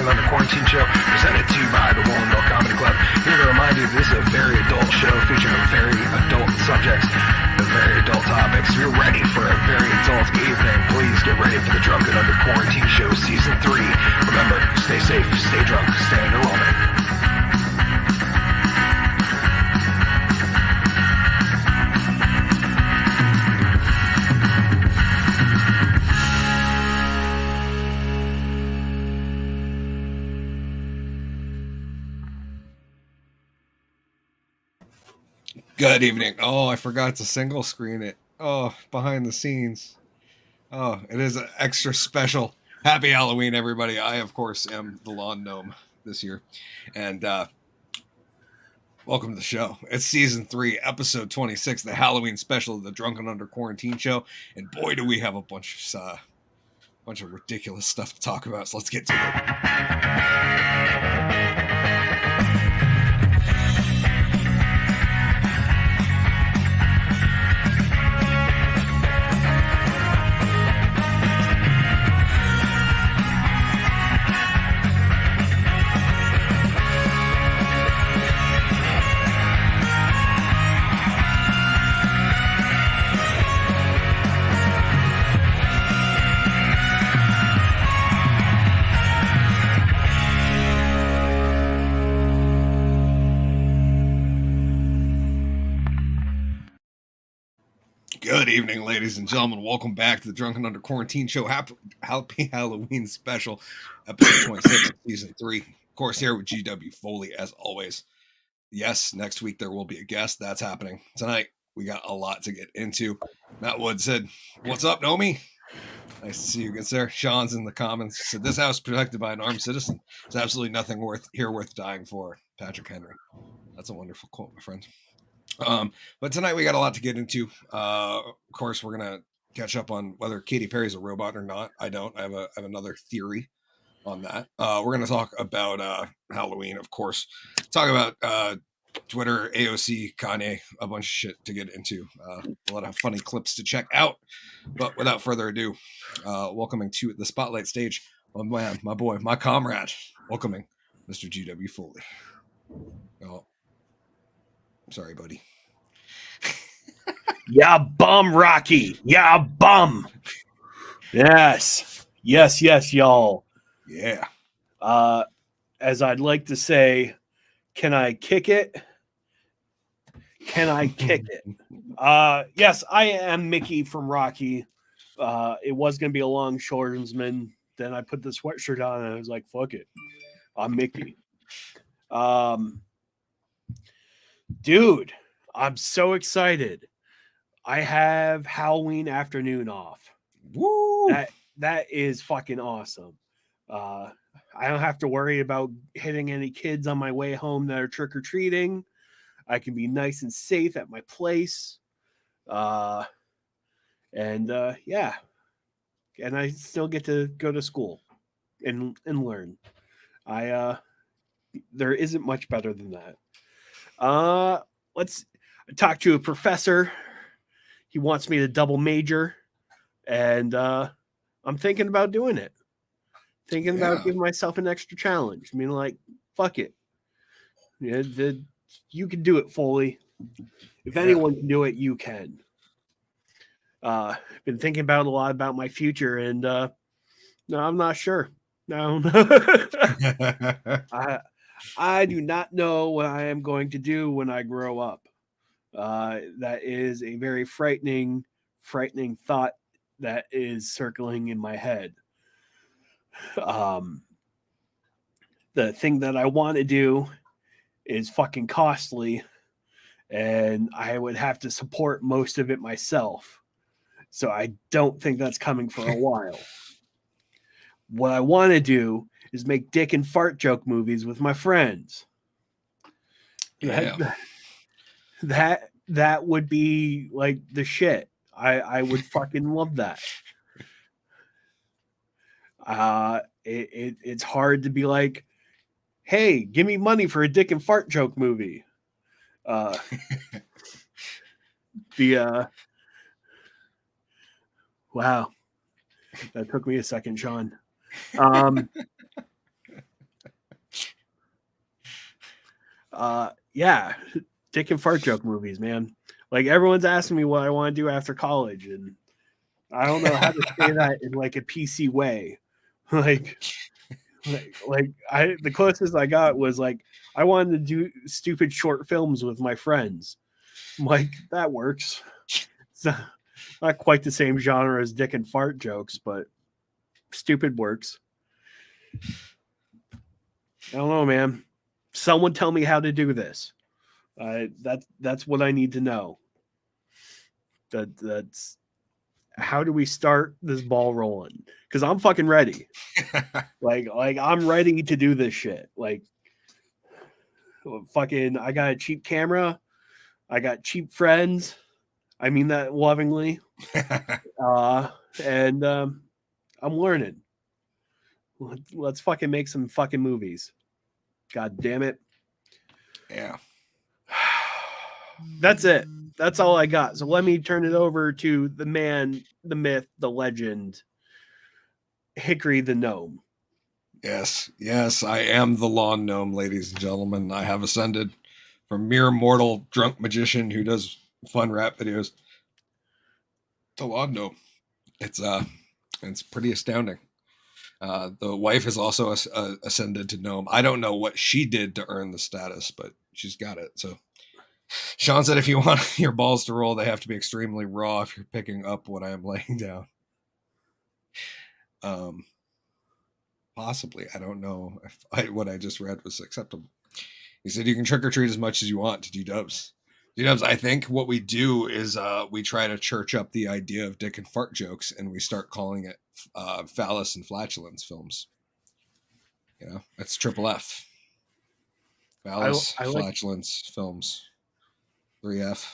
Drunken Under Quarantine show, presented to you by the Woolen Comedy Club. Here to remind you, this is a very adult show featuring very adult subjects and very adult topics. If you're ready for a very adult evening, please get ready for the Drunken Under Quarantine show season 3. Remember, stay safe, stay drunk, stay underwhelming. Good evening. Oh, I forgot to single screen it. Oh, behind the scenes. Oh, it is an extra special. Happy Halloween, everybody. I, of course, am the lawn gnome this year. And welcome to the show. It's season 3, episode 26, the Halloween special of the Drunken Under Quarantine show. And boy, do we have a bunch of ridiculous stuff to talk about. So let's get to it. Good evening, ladies and gentlemen. Welcome back to the Drunken Under Quarantine show. Happy Halloween special, episode 26, season 3. Of course, here with GW Foley, as always. Yes, next week there will be a guest. That's happening. Tonight, we got a lot to get into. Matt Wood said, "What's up, Nomi?" Nice to see you again, sir. Sean's in the comments. Said, "This house protected by an armed citizen. There's absolutely nothing worth dying for." Patrick Henry. That's a wonderful quote, my friend. But tonight we got a lot to get into. Of course, we're gonna catch up on whether Katy Perry's a robot or not. I don't. I have another theory on that. We're gonna talk about Halloween, of course. Talk about Twitter, AOC, Kanye, a bunch of shit to get into. A lot of funny clips to check out. But without further ado, welcoming to the spotlight stage, my man, my boy, my comrade, welcoming Mr. GW Foley. Oh. Sorry, buddy. Yeah, bum, Rocky. Yeah, bum. Yes, y'all. Yeah. As I'd like to say, can I kick it? Can I kick it? Yes, I am Mickey from Rocky. It was going to be a longshoreman. Then I put the sweatshirt on and I was like, fuck it. I'm Mickey. Dude, I'm so excited. I have Halloween afternoon off. Woo! That is fucking awesome. I don't have to worry about hitting any kids on my way home that are trick-or-treating. I can be nice and safe at my place. Yeah. And I still get to go to school and learn. There isn't much better than that. Let's talk to a professor. He wants me to double major, and I'm thinking about doing it. Thinking about giving myself an extra challenge. I mean, like, fuck it. Yeah, you can do it, Foley. If anyone can do it, you can. Been thinking about a lot about my future, and no, I'm not sure. No. I do not know what I am going to do when I grow up. That is a very frightening thought that is circling in my head. The thing that I want to do is fucking costly, and I would have to support most of it myself. So I don't think that's coming for a while. What I want to do is make dick and fart joke movies with my friends. Yeah. That would be like the shit. I would fucking love that. It's hard to be like, hey, give me money for a dick and fart joke movie. Wow. That took me a second, Sean. Yeah, dick and fart joke movies, man. Like everyone's asking me what I want to do after college, and I don't know how to say that in like a PC way. like, the closest I got was like I wanted to do stupid short films with my friends. I'm like, that works. It's not quite the same genre as dick and fart jokes, but stupid works. I don't know, man. Someone tell me how to do this. That's what I need to know. That's how do we start this ball rolling? Because I'm fucking ready. like I'm ready to do this shit. Like fucking, I got a cheap camera. I got cheap friends. I mean that lovingly. And I'm learning. Let's fucking make some fucking movies. God damn it. Yeah. That's it. That's all I got. So let me turn it over to the man, the myth, the legend, Hickory the gnome. Yes, I am the lawn gnome, ladies and gentlemen. I have ascended from mere mortal drunk magician who does fun rap videos to lawn gnome. It's pretty astounding. The wife has also ascended to gnome. I don't know what she did to earn the status, but she's got it. So Sean said if you want your balls to roll, they have to be extremely raw if you're picking up what I am laying down. Possibly. I don't know if what I just read was acceptable. He said you can trick or treat as much as you want to G-dubs. G-dubs, I think what we do is we try to church up the idea of dick and fart jokes, and we start calling it phallus and flatulence films. You know, that's triple F. Phallus, flatulence films. 3F.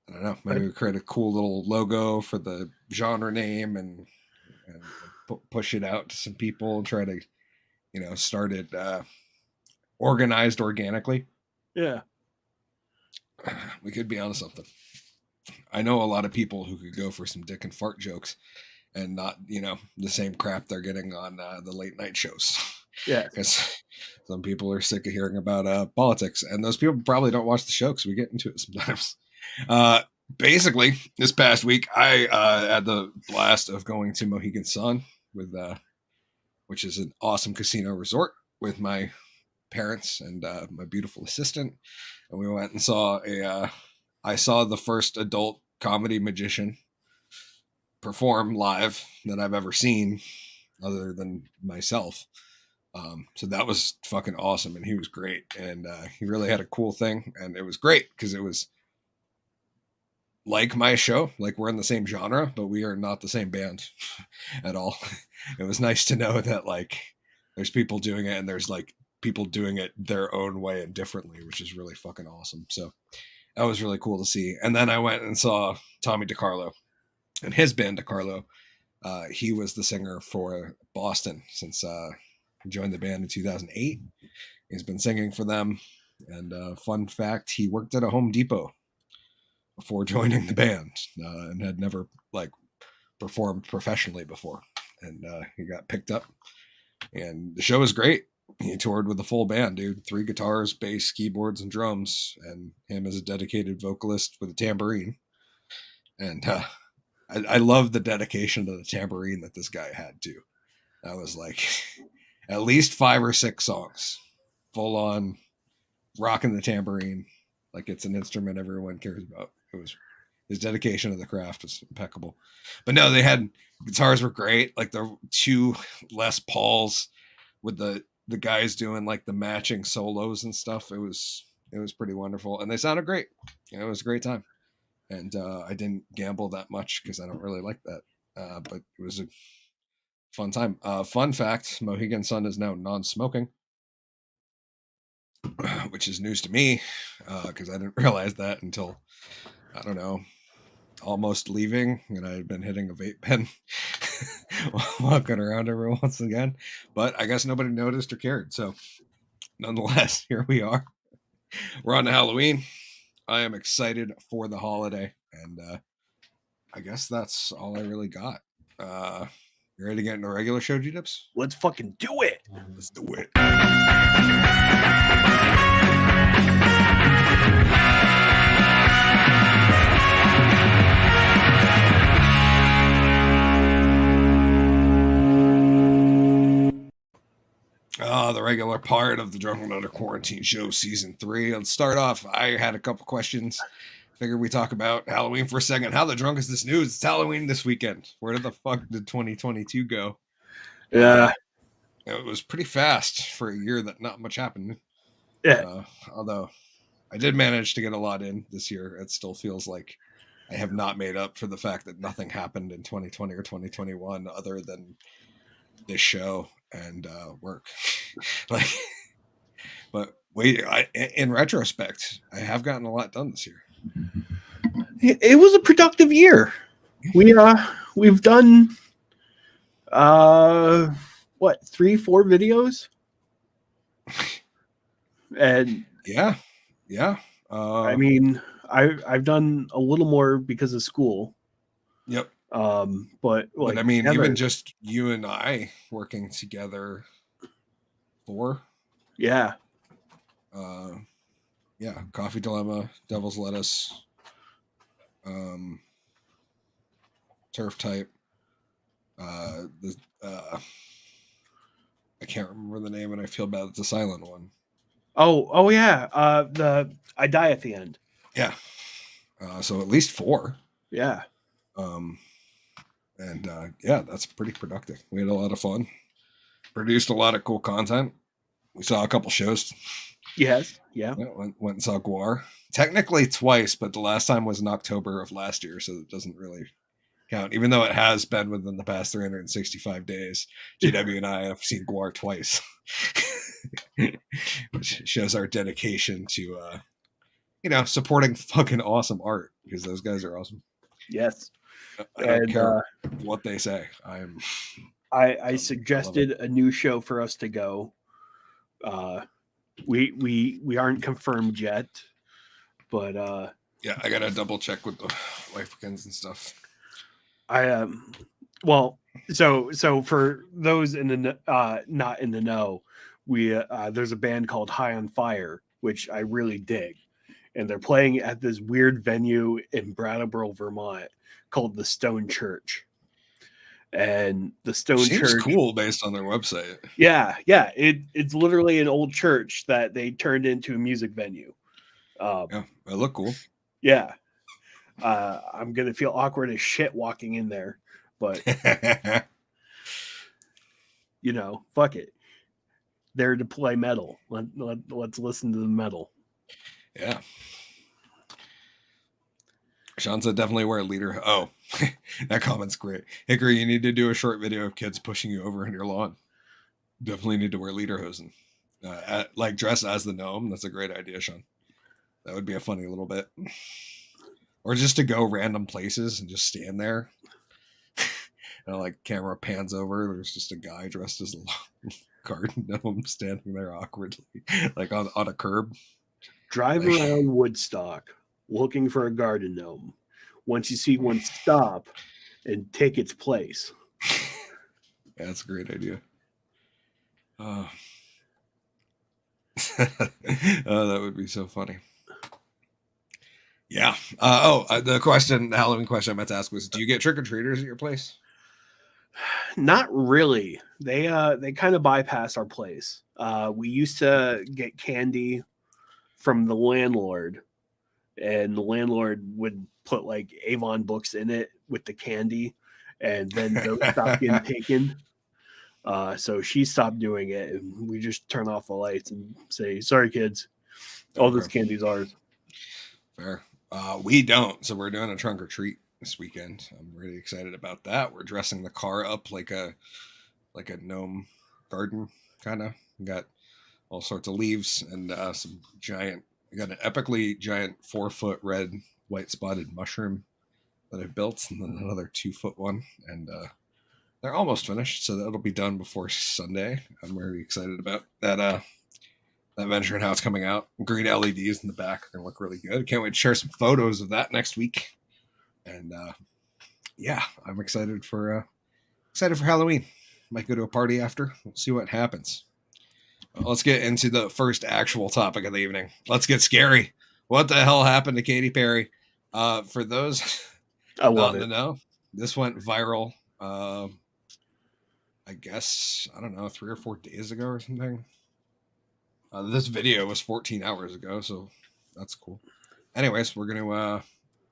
I don't know. Maybe we create a cool little logo for the genre name and push it out to some people and try to, start it organized organically. Yeah. We could be onto something. I know a lot of people who could go for some dick and fart jokes and not, the same crap they're getting on the late night shows. Yeah. Because some people are sick of hearing about politics, and those people probably don't watch the show because we get into it sometimes. Basically, this past week, I had the blast of going to Mohegan Sun which is an awesome casino resort, with my parents and my beautiful assistant. And we went and saw I saw the first adult comedy magician perform live that I've ever seen other than myself. So that was fucking awesome. And he was great. And he really had a cool thing. And it was great because it was like my show, like we're in the same genre, but we are not the same band at all. It was nice to know that like there's people doing it and there's like people doing it their own way and differently, which is really fucking awesome. So that was really cool to see. And then I went and saw Tommy DiCarlo and his band DiCarlo. He was the singer for Boston since he joined the band in 2008. He's been singing for them. And fun fact, he worked at a Home Depot before joining the band and had never like performed professionally before. And he got picked up and the show was great. He toured with a full band, dude. 3 guitars, bass, keyboards, and drums, and him as a dedicated vocalist with a tambourine. And I love the dedication to the tambourine that this guy had too. That was like at least 5 or 6 songs, full on rocking the tambourine like it's an instrument everyone cares about. It was his dedication to the craft was impeccable. But no, they had guitars were great, like the 2 Les Pauls with the guys doing like the matching solos and stuff. It was pretty wonderful, and they sounded great. It was a great time. And I didn't gamble that much because I don't really like that. But it was a fun time. Fun fact, Mohegan Sun is now non-smoking, which is news to me because I didn't realize that until, I don't know, almost leaving. And I had been hitting a vape pen walking around every once again. But I guess nobody noticed or cared. So nonetheless, here we are. We're on to Halloween. I am excited for the holiday, and I guess that's all I really got. You ready to get into a regular show, G-Dubs? Let's fucking do it. Let's do it. The regular part of the Drunken Under Quarantine Show Season 3. Let's start off. I had a couple questions. Figured we talk about Halloween for a second. How the drunk is this news? It's Halloween this weekend. Where the fuck did 2022 go? Yeah. It was pretty fast for a year that not much happened. Yeah. Although I did manage to get a lot in this year, it still feels like I have not made up for the fact that nothing happened in 2020 or 2021 other than this show and work. But wait, in retrospect, I have gotten a lot done this year. It was a productive year. We've done 3-4 videos, and yeah. I mean, I've done a little more because of school. Yep. But I mean, even just you and I working together, 4. Yeah. Coffee Dilemma, Devil's Lettuce, Turf Type. I can't remember the name, and I feel bad. It's a silent one. Oh yeah. I die at the end. Yeah. So at least 4. Yeah. That's pretty productive. We had a lot of fun. Produced a lot of cool content. We saw a couple shows. Yes. Yeah. Went and saw Guar. Technically twice, but the last time was in October of last year, so it doesn't really count. Even though it has been within the past 365 days, GW and I have seen Guar twice, which shows our dedication to, supporting fucking awesome art, because those guys are awesome. Yes. I don't care what they say. I suggested a new show for us to go. We aren't confirmed yet, but I gotta double check with the wife weekends and stuff. So for those in the not in the know, there's a band called High on Fire, which I really dig, and they're playing at this weird venue in Brattleboro, Vermont, called the Stone Church. And the Stone Church, cool based on their website. Yeah, it's literally an old church that they turned into a music venue. They look cool. Yeah, I'm gonna feel awkward as shit walking in there, but fuck it. They're to play metal. Let's listen to the metal. Yeah. Sean said definitely wear a leader. Oh, that comment's great. Hickory, you need to do a short video of kids pushing you over in your lawn. Definitely need to wear lederhosen. Dress as the gnome. That's a great idea, Sean. That would be a funny little bit. Or just to go random places and just stand there. Camera pans over. There's just a guy dressed as a garden gnome standing there awkwardly, on a curb. Drive around Woodstock looking for a garden gnome. Once you see one, stop and take its place. That's a great idea. That would be so funny. Yeah. The Halloween question I meant to ask was, do you get trick-or-treaters at your place? Not really. They kind of bypass our place. We used to get candy from the landlord, and the landlord would put Avon books in it with the candy, and then those stopped getting taken. So she stopped doing it, and we just turn off the lights and say, "Sorry, kids, all this candy's ours." Fair. We don't. So we're doing a trunk or treat this weekend. I'm really excited about that. We're dressing the car up like a gnome garden kind of. We got all sorts of leaves and some giant. We got an epically giant 4-foot red white spotted mushroom that I built, and then another 2-foot one, and they're almost finished, so that'll be done before Sunday. I'm really excited about that venture and how it's coming out. Green LEDs in the back are gonna look really good. Can't wait to share some photos of that next week. And I'm excited for excited for Halloween. Might go to a party after. We'll see what happens. Let's get into the first actual topic of the evening. Let's get scary. What the hell happened to Katy Perry? For those I love not it. to know, this went viral. I guess, I don't know, 3 or 4 days ago or something. This video was 14 hours ago, so that's cool. Anyways, we're going to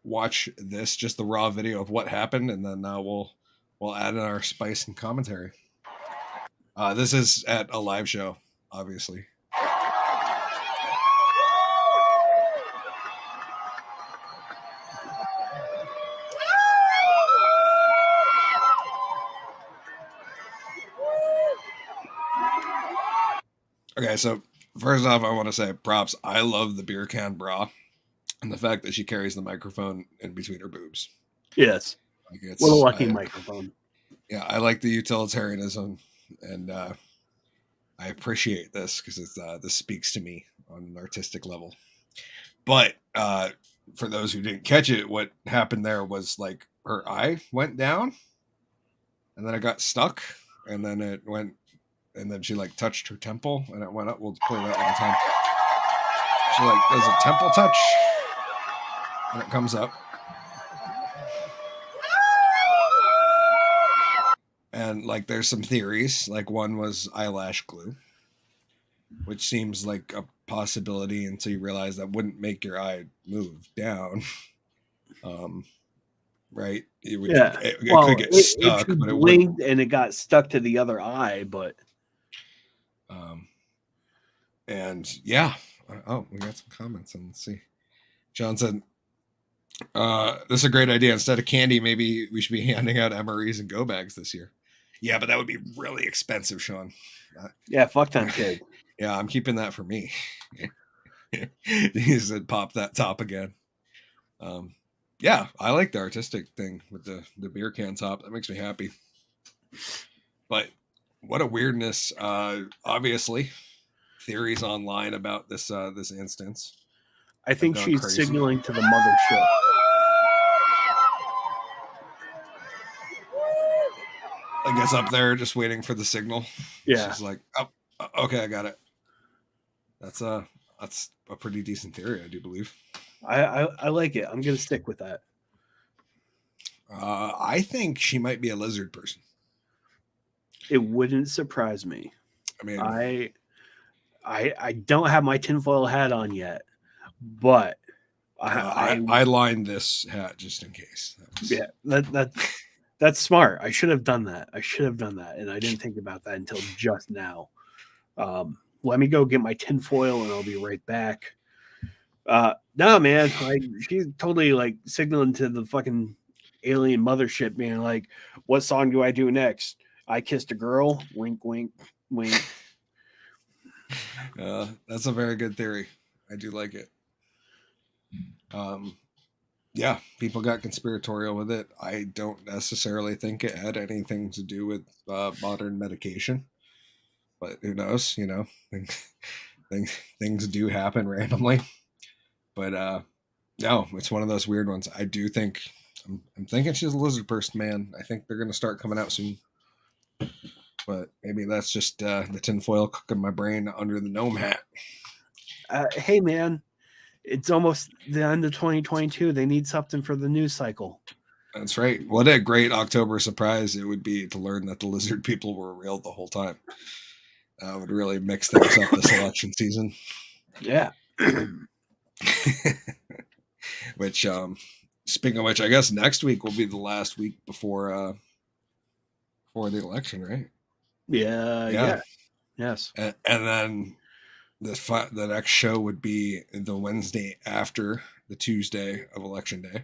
watch this, just the raw video of what happened, and then we'll add in our spice and commentary. This is at a live show, obviously. Okay, so first off, I want to say props. I love the beer can bra and the fact that she carries the microphone in between her boobs. Yes. Like it's, what a lucky microphone. Yeah, I like the utilitarianism, and I appreciate this because this speaks to me on an artistic level. But for those who didn't catch it, what happened there was like her eye went down, and then it got stuck, and then it went, and then she like touched her temple, and it went up. We'll play that one time. She like does a temple touch, and it comes up. And like there's some theories, like one was eyelash glue, which seems like a possibility until you realize that wouldn't make your eye move down. Right? It would, Yeah. it could get stuck, it but it blinked and it got stuck to the other eye, but and yeah. Oh, we got some comments, and let's see. John said, this is a great idea. Instead of candy, maybe we should be handing out MREs and go bags this year. Yeah, but that would be really expensive, Sean. yeah, fuck time kid. Yeah, I'm keeping that for me. He said, pop that top again. Yeah, I like the artistic thing with the beer can top. That makes me happy. But what a weirdness. Obviously, theories online about this instance. I think she's crazy. signaling to the mothership. I guess up there just waiting for the signal. Yeah. She's like, oh, okay, I got it. That's a pretty decent theory, I do believe. I like it. I'm gonna stick with that. I think she might be a lizard person. It wouldn't surprise me. I mean, I don't have my tinfoil hat on yet, but I lined this hat just in case. Yeah, that's smart. I should have done that. And I didn't think about that until just now. Let me go get my tinfoil and I'll be right back. No, man, she's totally like signaling to the fucking alien mothership, man. Like, what song do I do next? I Kissed a Girl. Wink, wink, wink. That's a very good theory. I do like it. Yeah, people got conspiratorial with it. I don't necessarily think it had anything to do with modern medication, but who knows? You know, things do happen randomly. But no, it's one of those weird ones. I do think I'm thinking she's a lizard person, man. I think they're gonna start coming out soon. But maybe that's just the tinfoil cooking my brain under the gnome hat. Hey, man. It's almost the end of 2022. They need something for the news cycle. That's right. What a great October surprise it would be to learn that the lizard people were real the whole time. That would really mix things up this election season. Yeah. Which, speaking of which, I guess next week will be the last week before the election, right? Yeah. Yes. And then the next show would be the Wednesday after the Tuesday of election day.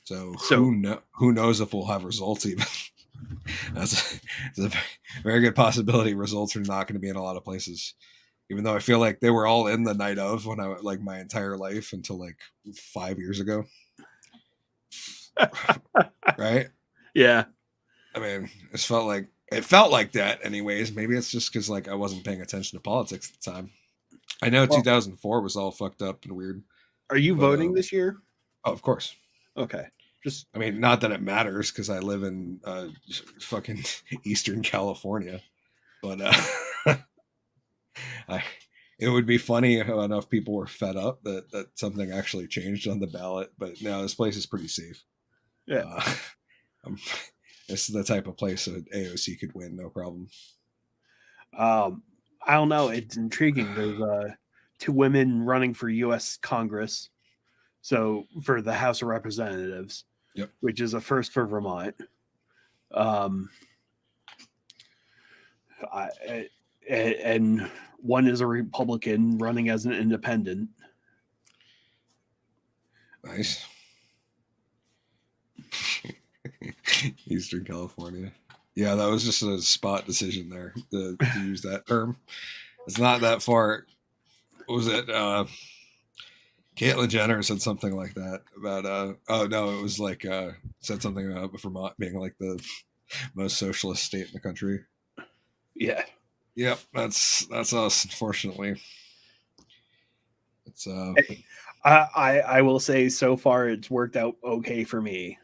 So who knows if we'll have results even. That's a very good possibility. Results are not going to be in a lot of places, even though I feel like they were all in the night of when I like my entire life until like 5 years ago. Right? Yeah. I mean, it felt like that anyways. Maybe it's just because like I wasn't paying attention to politics at the time. I know 2004 was all fucked up and weird. Are you voting this year? Oh, of course. Okay. Just I mean, not that it matters because I live in fucking Eastern California, but it would be funny how enough people were fed up that something actually changed on the ballot. But no, this place is pretty safe. yeah. This is the type of place that AOC could win, no problem. I don't know. It's intriguing. There's 2 women running for U.S. Congress, so for the House of Representatives, Yep. which is a first for Vermont. And one is a Republican running as an independent. Nice. Eastern California. Yeah, that was just a spot decision there to use that term. It's not that far. What was it? Caitlyn Jenner said something like that about oh no, it was like said something about Vermont being like the most socialist state in the country. Yeah. Yep, that's us, unfortunately. It's I will say so far it's worked out okay for me.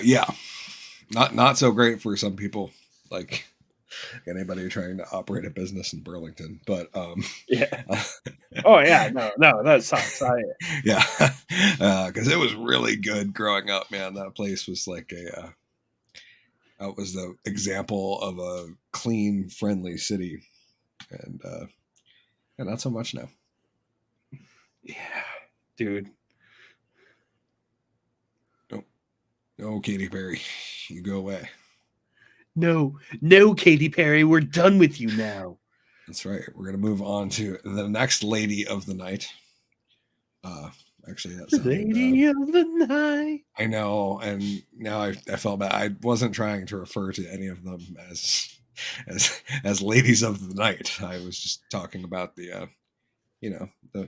Yeah. Not so great for some people, like anybody trying to operate a business in Burlington. But yeah. Oh yeah, no, that sucks. Yeah, because it was really good growing up, man. That place was like that was the example of a clean, friendly city, and not so much now. Yeah, dude. No, Katy Perry, you go away. No, Katy Perry, we're done with you now. That's right. We're gonna move on to the next lady of the night. Actually, that sounded, lady of the night. I know, and now I felt bad. I wasn't trying to refer to any of them as ladies of the night. I was just talking about the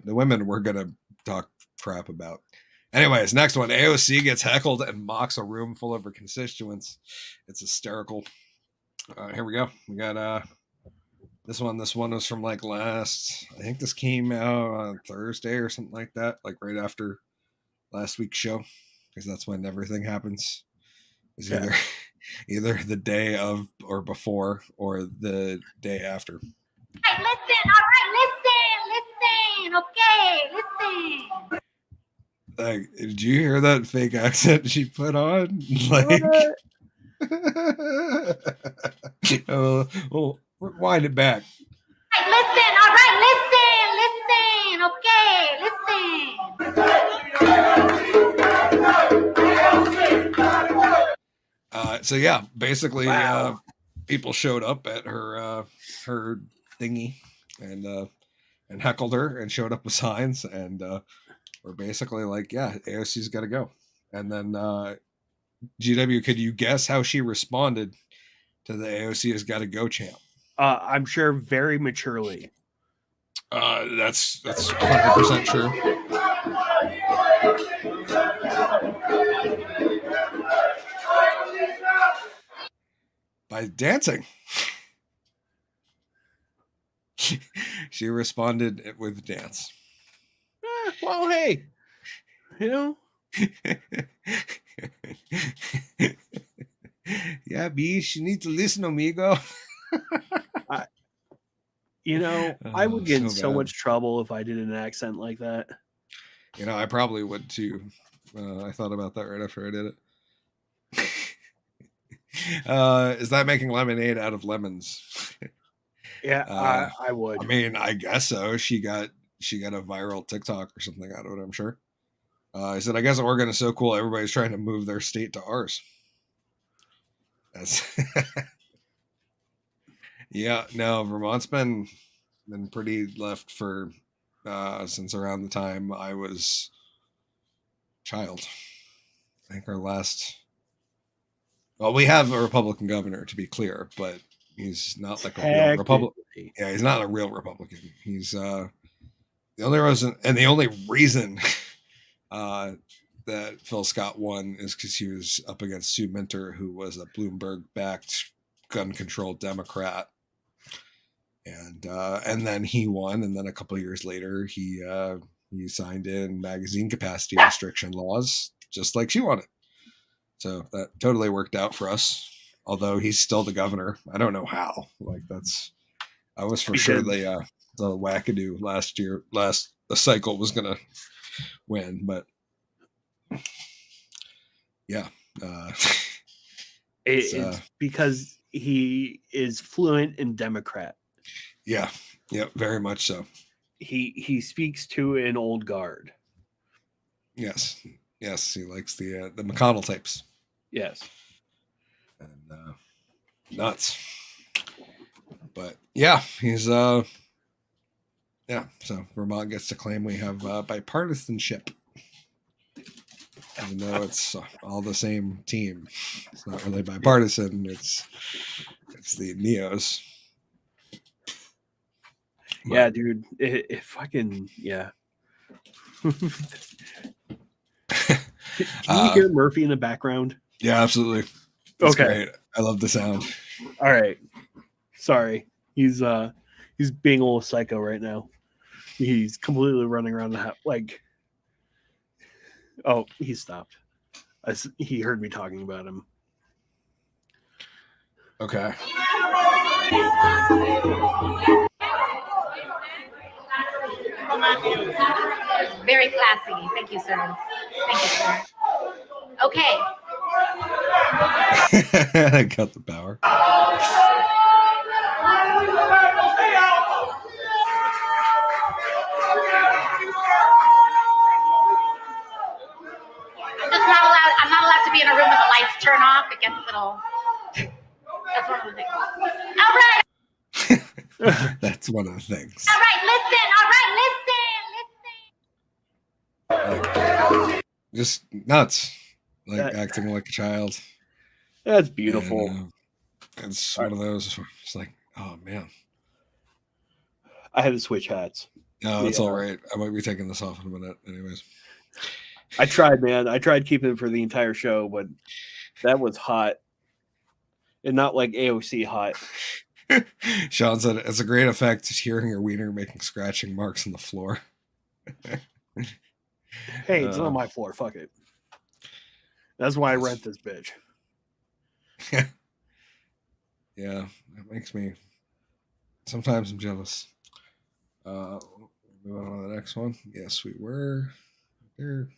women we're gonna talk crap about. Anyways, next one. AOC gets heckled and mocks a room full of her constituents. It's hysterical. Here we go. We got this one. This one was from like I think this came out on Thursday or something like that, like right after last week's show, because that's when everything happens. It's either the day of or before or the day after. Hey, listen, all right, listen, okay, listen. Like, did you hear that fake accent she put on? Like, well, rewind it back. Hey, listen, all right, listen, okay, So yeah, basically, Wow. People showed up at her thingy and heckled her and showed up with signs and were basically like, yeah, AOC's got to go. And then GW, could you guess how she responded to the AOC has got to go chant? I'm sure very maturely. That's 100% true. By dancing. She responded with dance. Well, hey, Yeah, bish, you need to listen, amigo. I would get in so so bad. much trouble if I did an accent like that. I probably would too. I thought about that right after I did it. Is that making lemonade out of lemons? Yeah, I would. I mean, I guess so. She got a viral TikTok or something out of it, I'm sure. He said, I guess Oregon is so cool, everybody's trying to move their state to ours. That's yeah, no, Vermont's been pretty left for since around the time I was a child. I think our last, well, we have a Republican governor, to be clear, but he's not like a real Republican. Yeah, he's not a real Republican. He's the only reason that Phil Scott won is because he was up against Sue Minter, who was a Bloomberg-backed gun control Democrat, and then he won, and then a couple of years later he he signed in magazine capacity restriction laws just like she wanted. So that totally worked out for us. Although he's still the governor. I don't know how. Like I was for sure the wackadoo the cycle was gonna win, but yeah. It's because he is fluent in Democrat. Yeah, very much so. He speaks to an old guard. Yes, he likes the McConnell types. Yes, and nuts. But yeah, he's So Vermont gets to claim we have bipartisanship, even though it's all the same team. It's not really bipartisan. It's the neos. Yeah, dude. It fucking yeah. Can you hear Murphy in the background? Yeah, absolutely. That's great. I love the sound. All right. Sorry. He's being a little psycho right now. He's completely running around the house. Like, oh, he stopped. He heard me talking about him. Okay. Very classy. Thank you, sir. Thank you, sir. Okay. I got the power. I'm not allowed to be in a room with the lights turn off. It gets a little. That's one of the things. All right. That's one of the things. All right, listen. Just nuts. Acting like a child. That's beautiful. And, it's one of those. It's like, oh man. I had to switch hats. No, it's all right. I might be taking this off in a minute, anyways. I tried, man. I tried keeping it for the entire show, but that was hot. And not like AOC hot. Sean said it's a great effect just hearing your wiener making scratching marks on the floor. Hey, it's not my floor. Fuck it. That's why I rent this bitch. Yeah, that makes me. Sometimes I'm jealous. Move on to the next one. Yes, we were there.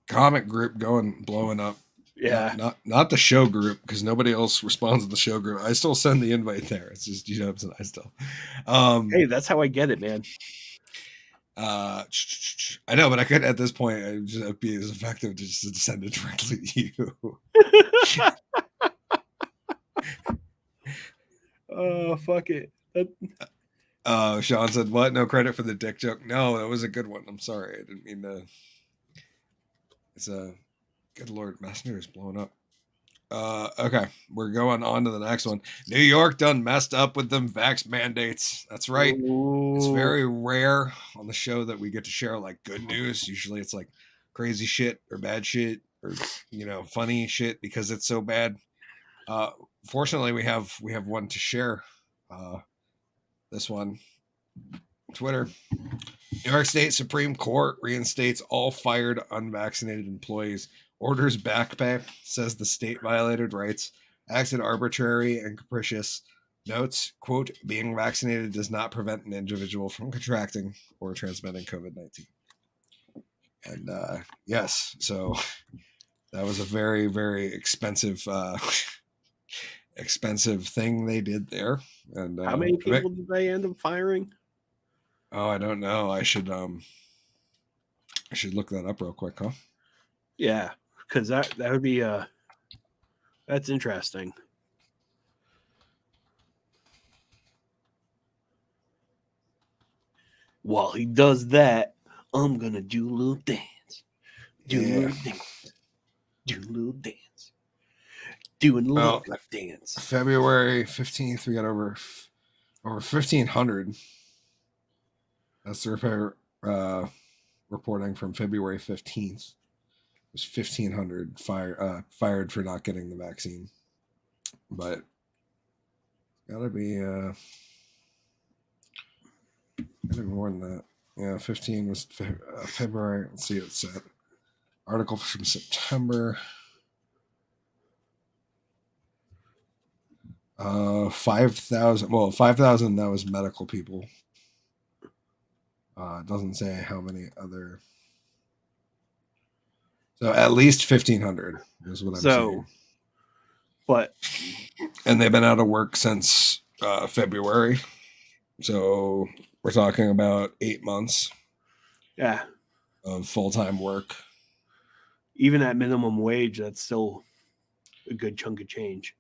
Comic group blowing up. Yeah, not the show group because nobody else responds to the show group. I still send the invite there. It's just G-Dubs and I still. Hey, that's how I get it, man. I know, but I could at this point I'd just be as effective to just send it directly to you. Oh, fuck it. Sean said, "What? No credit for the dick joke? No, that was a good one. I'm sorry, I didn't mean to." It's a good Lord, Messenger is blowing up. Okay, we're going on to the next one. New York done messed up with them vax mandates. That's right. Ooh. It's very rare on the show that we get to share like good news. Usually it's like crazy shit or bad shit or funny shit because it's so bad. Fortunately, we have one to share. This one, Twitter. New York State Supreme Court reinstates all fired unvaccinated employees. Orders back pay, says the state violated rights, acted arbitrary and capricious. Notes, quote, being vaccinated does not prevent an individual from contracting or transmitting COVID-19. And yes, so that was a very, very expensive thing they did there. And how many people did they end up firing? Oh, I don't know. I should look that up real quick, huh? Yeah, because that would be that's interesting. While he does that, I'm gonna do a little dance. Doing a little dance. February 15th, we got over 1,500. That's the repair reporting from February 15th. It was 1,500 fired for not getting the vaccine. But Gotta be more than that. Yeah, 15 was February. Let's see what it said. Article from September. 5,000. Well, 5,000. That was medical people. It doesn't say how many other. So at least 1,500 is what I'm saying. But and they've been out of work since February. So we're talking about 8 months. Yeah. Of full-time work. Even at minimum wage, that's still a good chunk of change.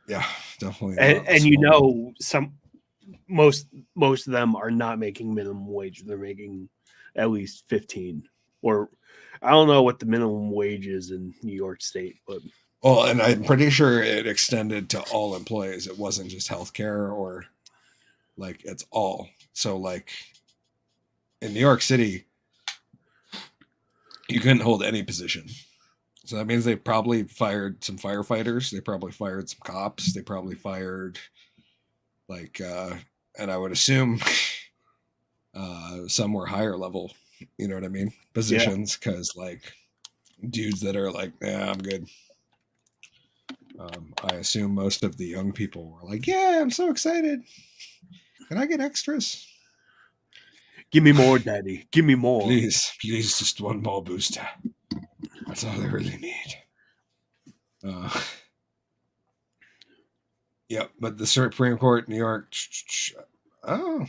Yeah, definitely. And you know, most of them are not making minimum wage. They're making at least 15, or I don't know what the minimum wage is in New York State, but well, and I'm pretty sure it extended to all employees. It wasn't just healthcare or like it's all. So like in New York City, you couldn't hold any position. So that means they probably fired some firefighters. They probably fired some cops. They probably fired like, and I would assume some were higher level, you know what I mean? Positions. Cause like dudes that are like, yeah, I'm good. I assume most of the young people were like, yeah, I'm so excited. Can I get extras? Give me more, Daddy. Give me more. Please, just one more booster. That's all I really need. Yeah, but the Supreme Court, New York. Oh.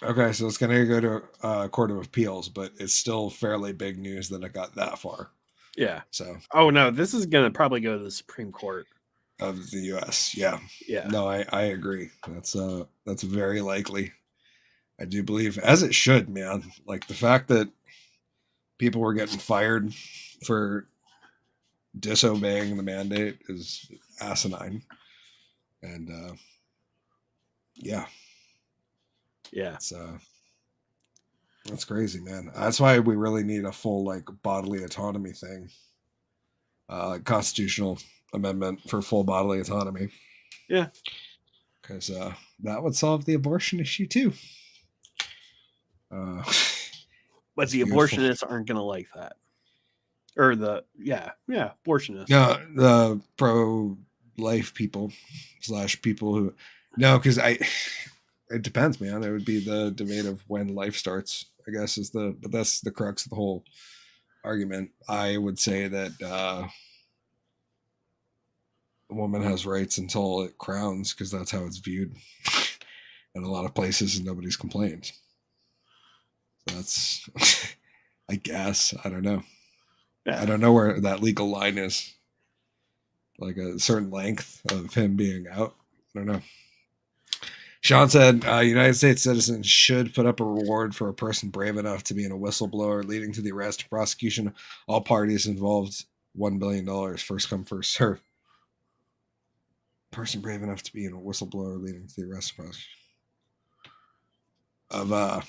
Okay, so it's going to go to Court of Appeals, but it's still fairly big news that it got that far. Yeah. So. Oh no, this is going to probably go to the Supreme Court of the U.S. Yeah. Yeah. No, I agree. That's very likely. I do believe, as it should, man. Like the fact that people were getting fired for disobeying the mandate is asinine. And yeah. It's that's crazy, man. That's why we really need a full like bodily autonomy thing. Constitutional amendment for full bodily autonomy. Yeah. Because that would solve the abortion issue too. But the abortionists aren't going to like that. Or abortionists. No, the pro-life people / people who... No, because it depends, man. It would be the debate of when life starts, I guess, but that's the crux of the whole argument. I would say that a woman has rights until it crowns, because that's how it's viewed in a lot of places, and nobody's complained. So that's, I guess, I don't know. Yeah. I don't know where that legal line is. Like a certain length of him being out. I don't know. Sean said, United States citizens should put up a reward for a person brave enough to be in a whistleblower, leading to the arrest and prosecution. All parties involved, $1 billion. First come, first serve. Person brave enough to be in a whistleblower, leading to the arrest and prosecution. Okay,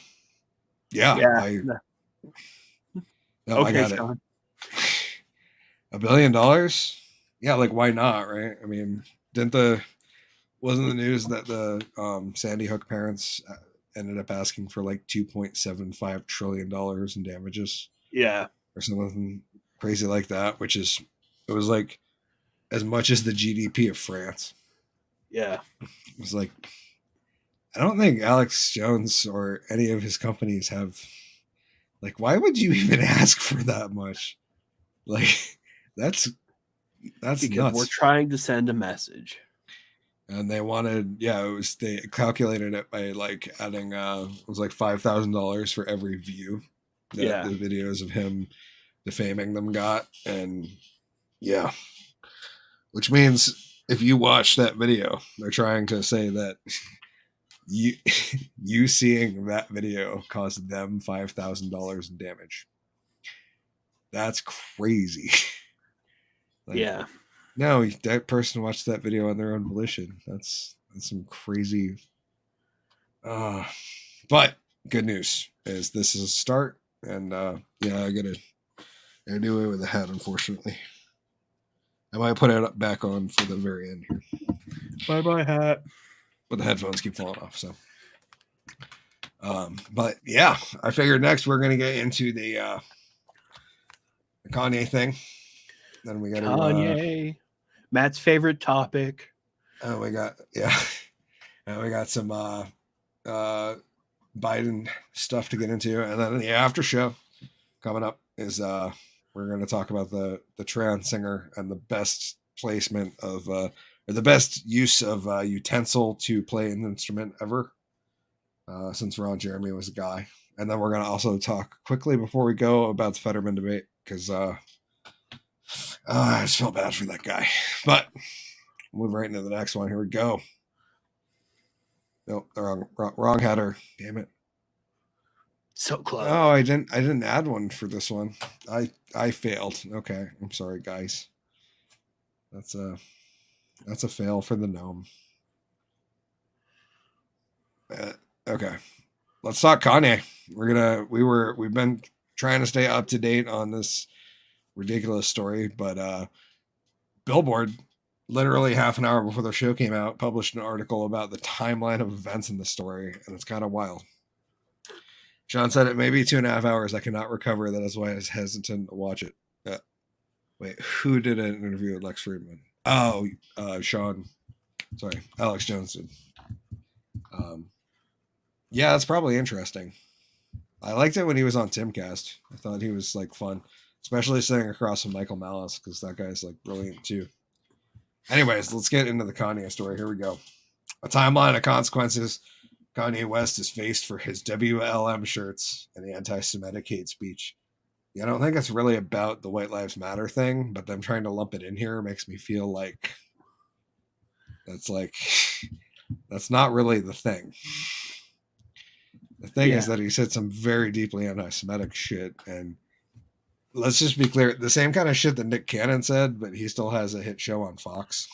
I got Sean. it. $1 billion? Yeah, like why not, right? I mean, wasn't the news that the Sandy Hook parents ended up asking for like $2.75 trillion in damages? Yeah. Or something crazy like that, it was like as much as the GDP of France. Yeah. It was like, I don't think Alex Jones or any of his companies have, like, why would you even ask for that much? Like, that's because nuts. We're trying to send a message. And they wanted, they calculated it by like adding, it was like $5,000 for every view that the videos of him defaming them got. And which means if you watch that video, they're trying to say that you seeing that video caused them $5,000 in damage. That's crazy. Like, no, that person watched that video on their own volition. That's some crazy. But good news is this is a start, and I gotta do away with the hat, unfortunately. I might put it back on for the very end here, Bye hat. but the headphones keep falling off. So, but yeah, I figured next we're gonna get into the Kanye thing. Then we got Kanye, Matt's favorite topic. Oh, we got and we got some Biden stuff to get into, and then the after show coming up is we're going to talk about the trans singer and the best placement of or the best use of utensil to play an instrument ever since Ron Jeremy was a guy. And then we're going to also talk quickly before we go about the Fetterman debate because I just felt bad for that guy. But we'll move right into the next one. Here we go. Nope, wrong header. Damn it. So close. Oh, I didn't add one for this one. I failed. Okay, I'm sorry, guys. That's a fail for the gnome. Okay, let's talk Kanye. We've been trying to stay up to date on this ridiculous story, but Billboard, literally half an hour before the show came out, published an article about the timeline of events in the story, and it's kind of wild. Sean said it may be 2.5 hours. I cannot recover. That is why I was hesitant to watch it. Wait, who did an interview with Lex Friedman? Oh, Sean. Sorry, Alex Jones did. Yeah, that's probably interesting. I liked it when he was on Timcast. I thought he was like fun, especially sitting across from Michael Malice because that guy's like brilliant too. Anyways, let's get into the Kanye story. Here we go. A timeline of consequences Kanye West is faced for his WLM shirts and the anti-Semitic hate speech. Yeah, I don't think it's really about the White Lives Matter thing, but them trying to lump it in here makes me feel like that's not really the thing. The thing is that he said some very deeply anti-Semitic shit, and let's just be clear, the same kind of shit that Nick Cannon said, but he still has a hit show on Fox.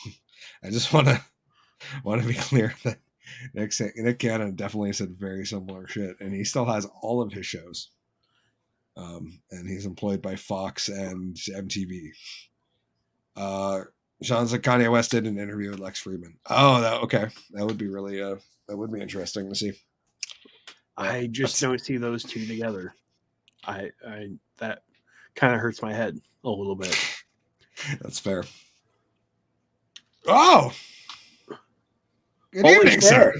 I just want to be clear that Nick Cannon definitely said very similar shit, and he still has all of his shows. And he's employed by Fox and MTV. Sean said Kanye West did an interview with Lex Friedman. Oh, okay. That would be really that would be interesting to see. I just don't see those two together. I that kind of hurts my head a little bit. That's fair. Oh, good Holy evening, shit. sir.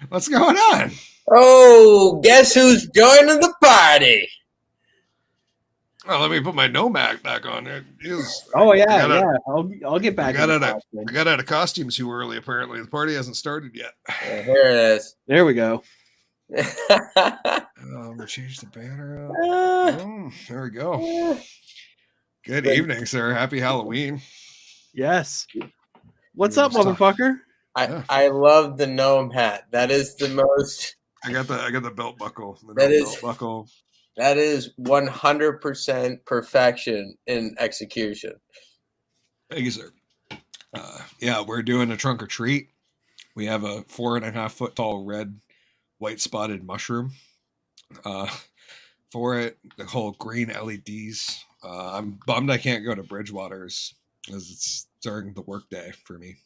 What's going on? Oh, guess who's joining the party? Oh, let me put my nomad back on. Oh yeah. I'll get back. I got out of costume too early. Apparently, the party hasn't started yet. Yeah, here it is. There we go. We'll change the banner up. Oh, there we go. Good evening, sir. Happy Halloween. Yes. What's up, motherfucker? I love the gnome hat. That is the most. I got the belt buckle. Belt buckle. That is 100% perfection in execution. Thank you, sir. Yeah, we're doing a trunk or treat. We have a 4.5 foot tall red, white spotted mushroom. For it, the whole green LEDs. I'm bummed I can't go to Bridgewater's because it's during the workday for me.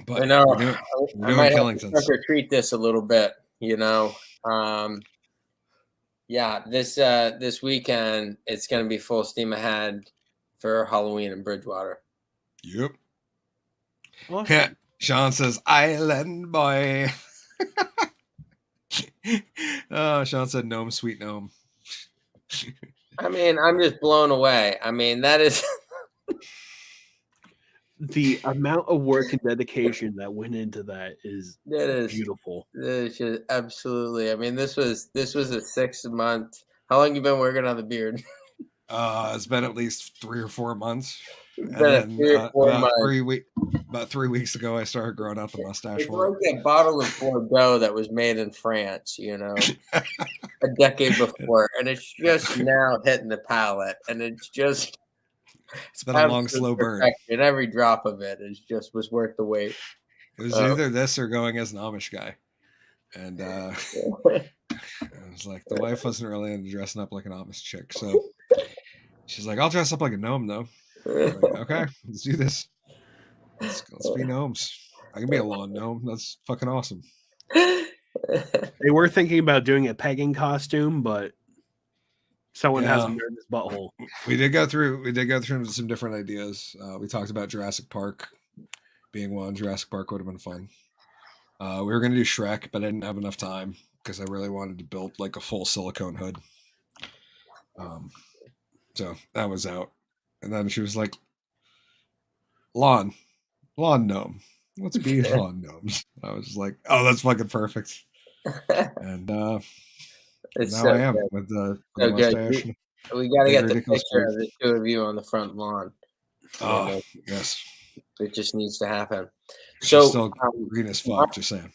But I know. we're doing I might have to Killingtons. trunk or treat this a little bit. Yeah, this weekend it's going to be full steam ahead for Halloween in Bridgewater. Yep. Awesome. Sean says, Island boy. Oh, Sean said, gnome, sweet gnome. I mean, I'm just blown away. I mean, that is The amount of work and dedication that went into that is beautiful. It's just absolutely. I mean, this was a 6 month. How long you been working on the beard? It's been at least 3 or 4 months. It's been 3 or 4 months. About 3 weeks ago, I started growing out the mustache. It's like that bottle of Bordeaux that was made in France, a decade before, and it's just now hitting the palate, and it's just. It's been a long, slow burn. And every drop of it was worth the wait. It was either this or going as an Amish guy. And I was like, the wife wasn't really into dressing up like an Amish chick. So she's like, I'll dress up like a gnome, though. Like, okay, let's do this. Let's be gnomes. I can be a lawn gnome. That's fucking awesome. They were thinking about doing a pegging costume, but someone Yeah. hasn't earned his butthole. We did go through some different ideas. We talked about Jurassic Park being one. Jurassic Park would have been fun. We were going to do Shrek, but I didn't have enough time because I really wanted to build like a full silicone hood. So that was out. And then she was like, lawn gnome. Let's be lawn gnomes. I was like, oh, that's fucking perfect. And It's now so I am good. with the So good. mustache. We got to Big get the ridiculous picture of beard. the two of you on the front lawn. Oh, know, yes. It just needs to happen. She's So still green as fuck, just saying.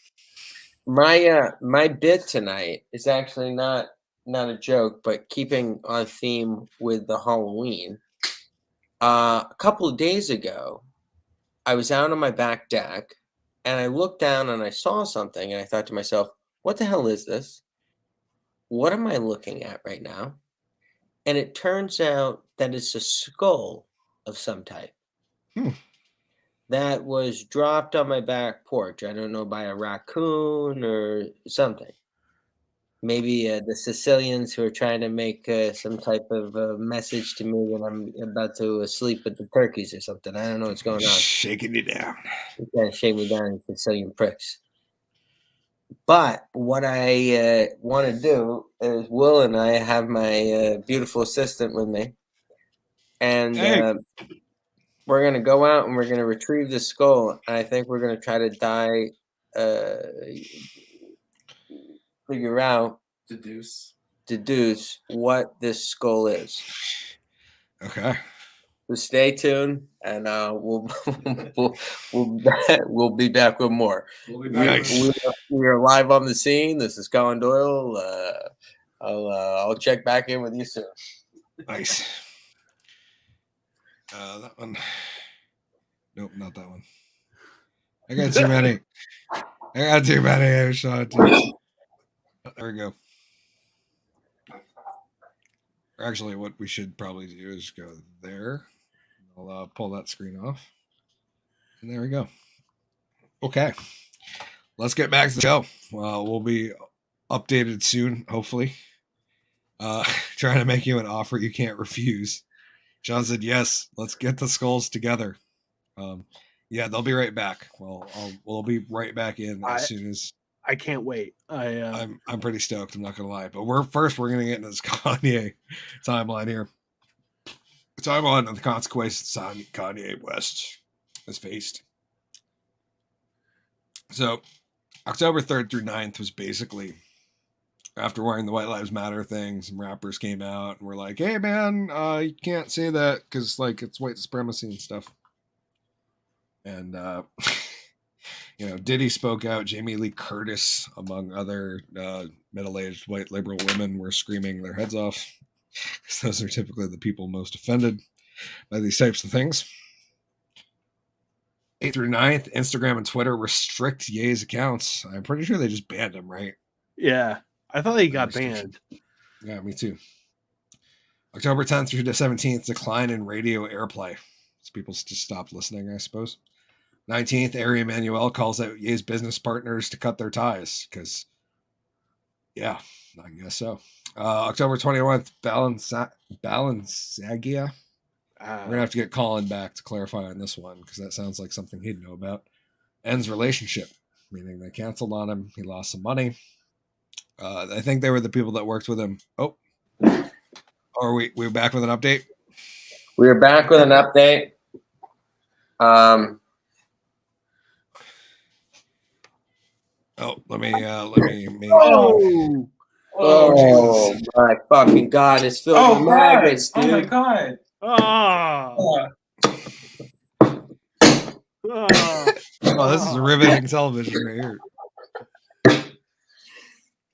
my bit tonight is actually not a joke, but keeping on theme with the Halloween. A couple of days ago, I was out on my back deck and I looked down and I saw something and I thought to myself, what the hell is this? What am I looking at right now? And it turns out that it's a skull of some type that was dropped on my back porch. I don't know, by a raccoon or something. Maybe the Sicilians who are trying to make some type of message to me when I'm about to sleep with the turkeys or something. I don't know what's going on. Shaking you down. You can't shake me down, you Sicilian pricks. But what I want to do is Will and I have my beautiful assistant with me. And we're going to go out and we're going to retrieve the skull. And I think we're going to try to figure out, deduce what this skull is. Okay. So stay tuned, and we'll be back with more. Nice. We are live on the scene. This is Collen Doyle. I'll check back in with you soon. Nice. That one. Nope, not that one. I got too many. I saw it too. There we go. Actually, what we should probably do is go there. I'll pull that screen off. And there we go. Okay. Let's get back to the show. We'll be updated soon, hopefully. Trying to make you an offer you can't refuse. John said, yes, let's get the skulls together. Yeah, they'll be right back. Well, we'll be right back in as soon as. I can't wait. I'm pretty stoked. I'm not gonna lie, but we're gonna get into this Kanye timeline here. Timeline of the consequences Kanye West has faced. So, October 3rd through 9th was basically after wearing the White Lives Matter thing. Some rappers came out and were like, "Hey, man, you can't say that because like it's white supremacy and stuff." And Diddy spoke out. Jamie Lee Curtis, among other middle-aged white liberal women, were screaming their heads off. Because those are typically the people most offended by these types of things. 8th through 9th, Instagram and Twitter restrict Ye's accounts. I'm pretty sure they just banned him, right? Yeah, I thought he got banned. Yeah, me too. October 10th through the 17th, decline in radio airplay. So people just stopped listening, I suppose. 19th, Ari Emanuel calls out Ye's business partners to cut their ties because, yeah, I guess so. October 21st, Balenciaga. We're going to have to get Collen back to clarify on this one because that sounds like something he'd know about. Ends relationship, meaning they canceled on him. He lost some money. I think they were the people that worked with him. Oh, are we're back with an update? We're back with an update. Let me. Oh my fucking God! It's filled with maggots, dude. Oh my God! Oh, this is riveting television right here.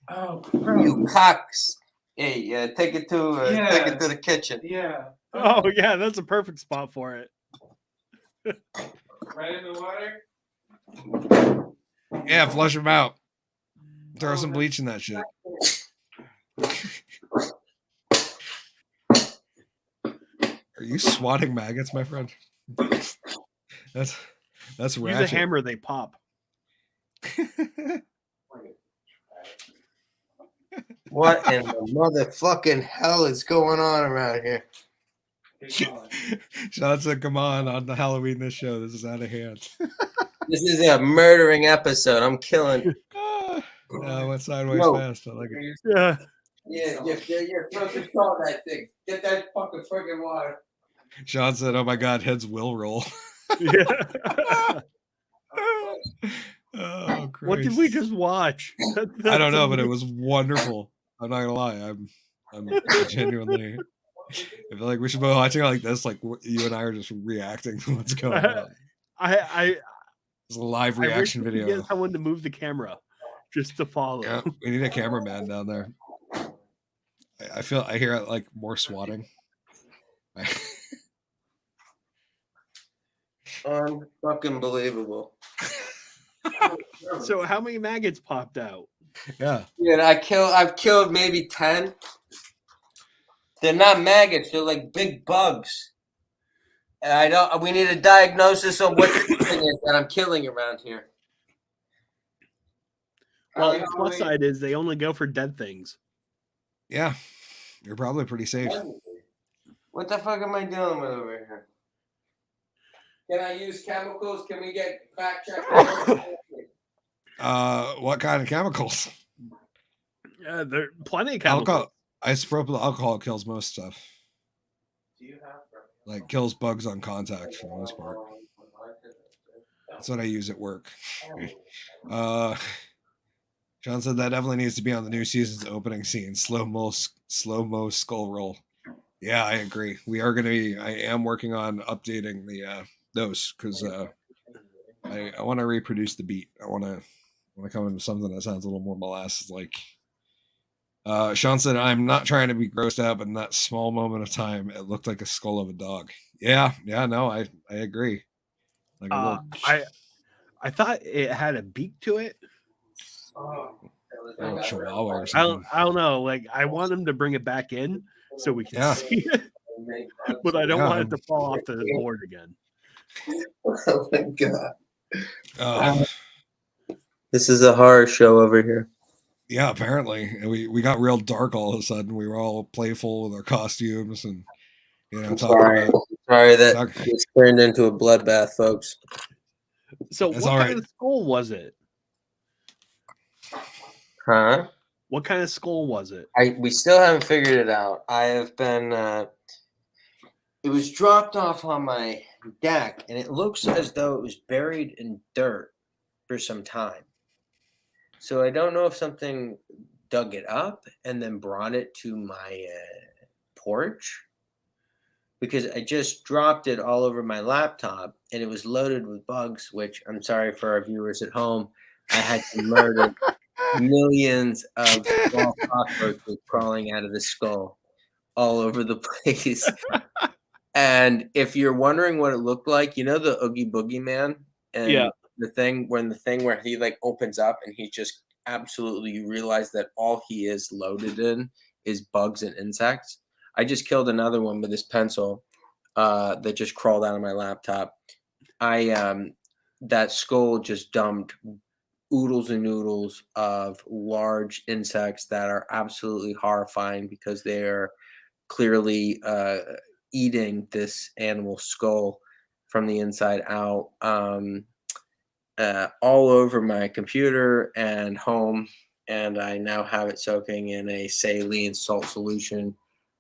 Oh, bro. You cocks! Hey, take it to the kitchen. Yeah. Oh yeah, that's a perfect spot for it. Right in the water. Yeah, flush them out. Throw some bleach in that shit. Are Are you swatting maggots, my friend? That's Use a ratchet. hammer, they pop. What in the motherfucking hell is going on around here? Sean said, "Come on the Halloween this show. This is out of hand." This is a murdering episode. I'm killing. I went sideways No. fast. I like it. Yeah. Yeah, you're supposed to saw that thing. Get that fucking friggin' water. Sean said, "Oh my God, heads will roll." Yeah. Oh, What did we Christ. just watch? I don't know, but it was wonderful. I'm not gonna lie. I'm genuinely. I feel like we should be watching it like this. Like you and I are just reacting to what's going on. It's a live I reaction wish we could video. get someone to move the camera just to follow. Yeah, we need a cameraman down there. I hear like more swatting. Unfucking believable. So how many maggots popped out? Yeah. Dude, I've killed maybe 10. They're not maggots, they're like big bugs. And we need a diagnosis on what the thing is that I'm killing around here. Well, the plus side is they only go for dead things. Yeah. You're probably pretty safe. What the fuck am I dealing with over here? Can I use chemicals? Can we get fact check? What kind of chemicals? Yeah, there are plenty of chemicals. Alcohol. Isopropyl alcohol kills most stuff. Do you have Like kills bugs on contact for the most part. That's what I use at work. John said that definitely needs to be on the new season's opening scene. Slow mo skull roll. Yeah, I agree. We are going to be. I am working on updating the those because I want to reproduce the beat. I want to come into something that sounds a little more molasses like. Sean said, "I'm not trying to be grossed out, but in that small moment of time, it looked like a skull of a dog." Yeah, no, I agree. Like a little... I thought it had a beak to it. little chihuahua or something. I don't know. Like I want him to bring it back in so we can see it, but I don't want it to fall off the board again. Oh my God! This is a horror show over here. Yeah, apparently we got real dark all of a sudden. We were all playful with our costumes and Sorry that it's turned into a bloodbath, folks. So what kind of skull was it? Huh? What kind of skull was it? We still haven't figured it out. I have been. It was dropped off on my deck, and it looks as though it was buried in dirt for some time. So I don't know if something dug it up and then brought it to my porch, because I just dropped it all over my laptop and it was loaded with bugs, which I'm sorry for our viewers at home. I had to murder millions of small cockroaches crawling out of the skull all over the place. And if you're wondering what it looked like, you know the Oogie Boogie Man? And the thing where he like opens up and he just absolutely, you realize that all he is loaded in is bugs and insects. I just killed another one with this pencil that just crawled out of my laptop. That skull just dumped oodles and noodles of large insects that are absolutely horrifying because they are clearly eating this animal skull from the inside out. All over my computer and home, and I now have it soaking in a saline salt solution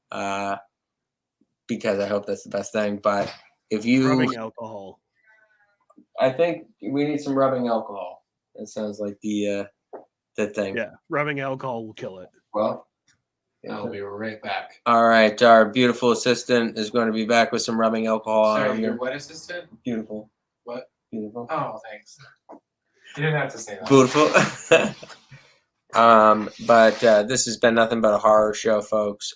because I hope that's the best thing. But if you rubbing alcohol, I think we need some rubbing alcohol. That sounds like the thing. Yeah, rubbing alcohol will kill it. Well, I'll be right back. all right, our beautiful assistant is going to be back with some rubbing alcohol. Sorry, your what assistant? Beautiful. What? Beautiful. Oh, thanks. You didn't have to say that. Beautiful. But this has been nothing but a horror show, folks.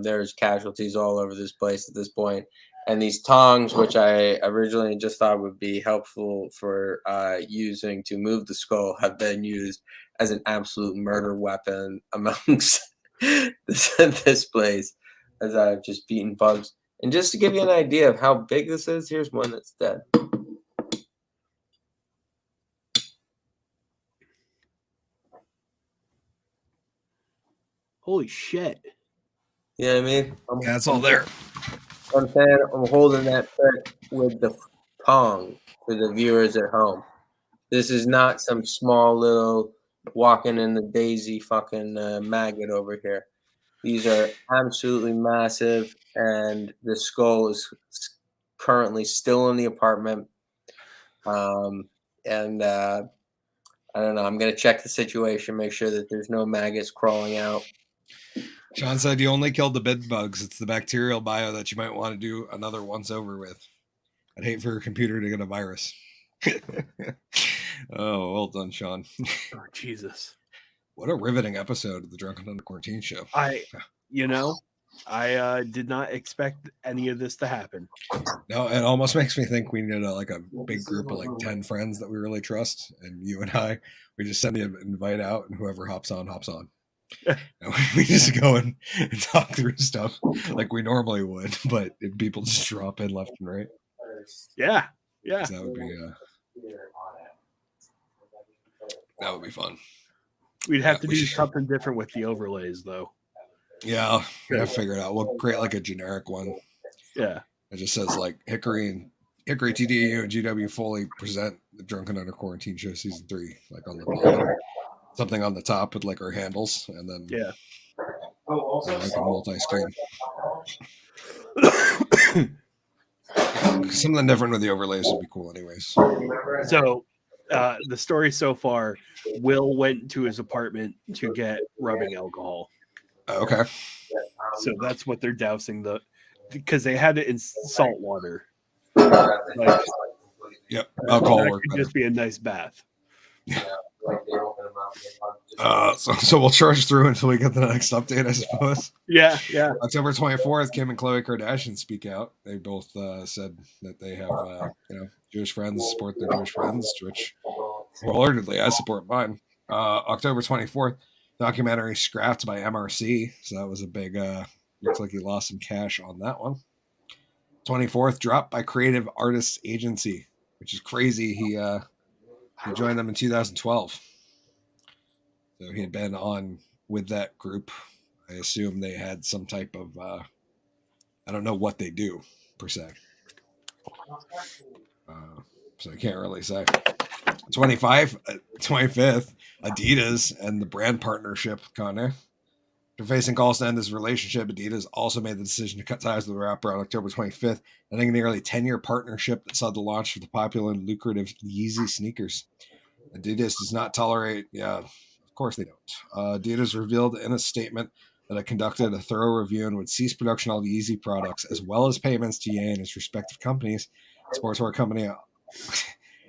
There's casualties all over this place at this point. And these tongs, which I originally just thought would be helpful for using to move the skull, have been used as an absolute murder weapon amongst this place, as I've just beaten bugs. And just to give you an idea of how big this is, here's one that's dead. Holy shit. You know what I mean? Yeah, it's all there. I'm saying I'm holding that trick with the tongue for the viewers at home. This is not some small little walking in the daisy fucking maggot over here. These are absolutely massive, and the skull is currently still in the apartment. And I don't know. I'm going to check the situation, make sure that there's no maggots crawling out. Sean said you only killed the bed bugs. It's the bacterial bio that you might want to do another once over with. I'd hate for your computer to get a virus. Oh, well done, Sean. Oh, Jesus. What a riveting episode of the Drunken Under Quarantine show. I did not expect any of this to happen. No, it almost makes me think we need a big group of 10 friends that we really trust. And you and I, we just send the invite out, and whoever hops on, hops on. And we just go and talk through stuff like we normally would, but if people just drop in left and right. Yeah. Yeah. That would be fun. We'd have to do something different with the overlays, though. Yeah, we have to figure it out. We'll create a generic one. Yeah. It just says Hickory, TDAU, and GW Foley present the Drunken Under Quarantine show season 3, on the bottom. Something on the top with our handles, and then multi-screen. Something different with the overlays would be cool, anyways. So, the story so far: Will went to his apartment to get rubbing alcohol. Okay. So that's what they're dousing because they had it in salt water. Yep, alcohol that work could better. just be a nice bath. So we'll charge through until we get the next update, I suppose. Yeah. October 24th, Kim and Khloe Kardashian speak out. They both said that they have, Jewish friends, support their Jewish friends, which wholeheartedly I support mine. October 24th, documentary scrapped by MRC. So that was a big, looks like he lost some cash on that one. 24th, dropped by Creative Artists Agency, which is crazy. He joined them in 2012. So he had been on with that group. I assume they had some type of, I don't know what they do per se. So I can't really say. 25th, Adidas and the brand partnership, Kanye. After facing calls to end his relationship, Adidas also made the decision to cut ties with the rapper on October 25th, ending a nearly 10-year partnership that saw the launch of the popular and lucrative Yeezy sneakers. Adidas does not tolerate, of course they don't. Adidas revealed in a statement that it conducted a thorough review and would cease production of all the Yeezy products, as well as payments to Ye and his respective companies. Sportswear company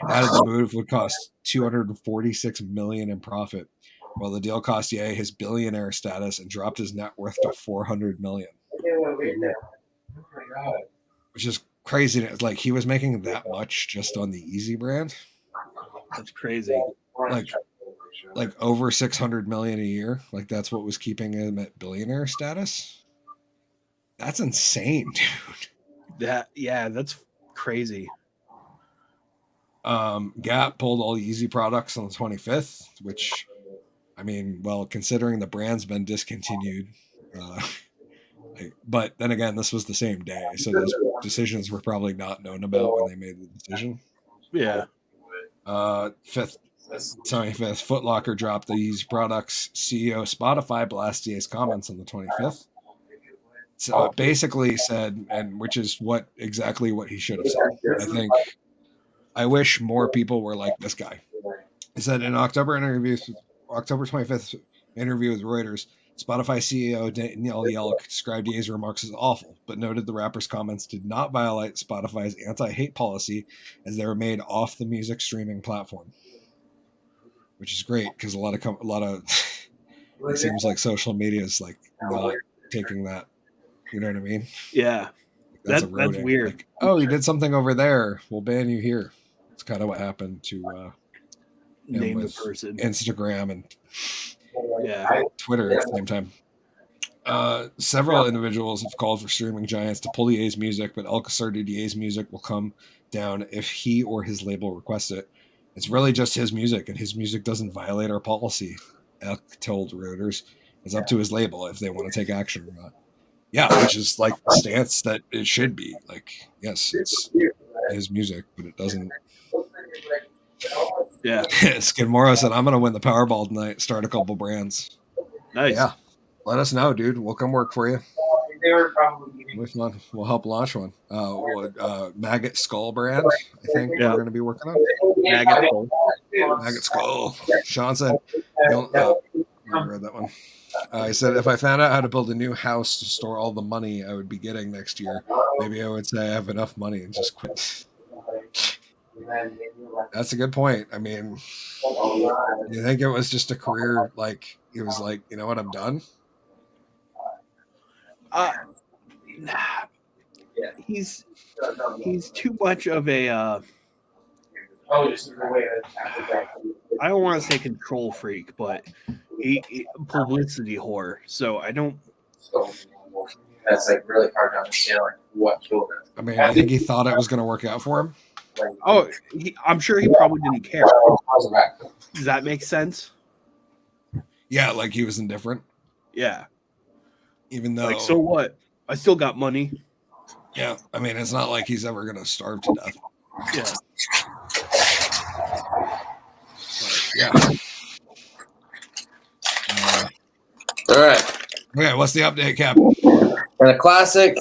added the move would cost $246 million in profit, while the deal cost Ye his billionaire status and dropped his net worth to $400 million. Which is crazy. He was making that much just on the Yeezy brand. That's crazy. Like over $600 million a year. That's what was keeping him at billionaire status. That's insane, dude. That's crazy. Gap pulled all Yeezy products on the 25th, which, considering the brand's been discontinued, but then again, this was the same day, so those decisions were probably not known about when they made the decision. Yeah. 5th, Foot Locker dropped the Yeezy products. CEO Spotify blasted Ye's comments on the 25th. So it basically said, and which is exactly what he should have said. I wish more people were like this guy. He said in October 25th interview with Reuters, Spotify CEO Daniel Yelk described Ye's remarks as awful, but noted the rapper's comments did not violate Spotify's anti-hate policy as they were made off the music streaming platform. Which is great because a lot of it seems like social media is not taking that. You know what I mean? Yeah. That's weird. You did something over there. We'll ban you here. It's kind of what happened to name the person. Instagram and Twitter at the same time. Several individuals have called for streaming giants to pull Ye's music, but Alcazar Didier's music will come down if he or his label requests it. It's really just his music, and his music doesn't violate our policy, Elk told Reuters. It's up to his label if they want to take action or not. Yeah, which is like the stance that it should be. Like, yes, it's his music, but it doesn't. Yeah. Skidmore said, I'm going to win the Powerball tonight, start a couple brands. Nice. Yeah. Let us know, dude. We'll come work for you. They were probably We'll help launch one. Maggot Skull brand, I think Yeah. we're going to be working on. Maggot Skull. Maggot Skull. Sean said, I read that one. He said, if I found out how to build a new house to store all the money I would be getting next year, maybe I would say I have enough money and just quit. That's a good point. I mean, you think it was just a career, like, it was like, you know what, I'm done? He's too much of a I don't want to say control freak, but he publicity whore. So I don't. That's like really hard to understand, like what killed him. I mean, I think he thought it was going to work out for him. Oh, I'm sure he probably didn't care. Does that make sense? Yeah, like he was indifferent, Yeah. even though. Like, so what? I still got money. Yeah, I mean, it's not like he's ever going to starve to death. Yeah. Yeah. All right. Okay, what's the update, Cap? In a classic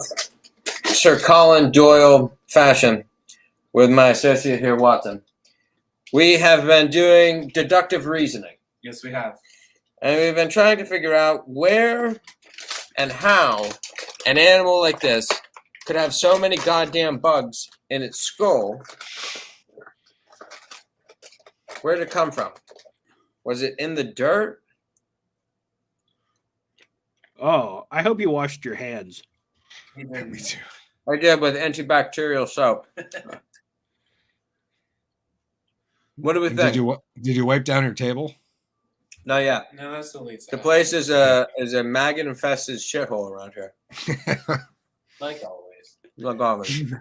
Sir Collen Doyle fashion with my associate here, Watson, we have been doing deductive reasoning. Yes, we have. And we've been trying to figure out where and how an animal like this could have so many goddamn bugs in its skull. Where did it come from? Was it in the dirt? Oh, I hope you washed your hands. Me too. I did with antibacterial soap. What do we And think? did you wipe down your table? Not yet. No, that's the least. The place is a maggot infested shithole around here. Like always. Like always.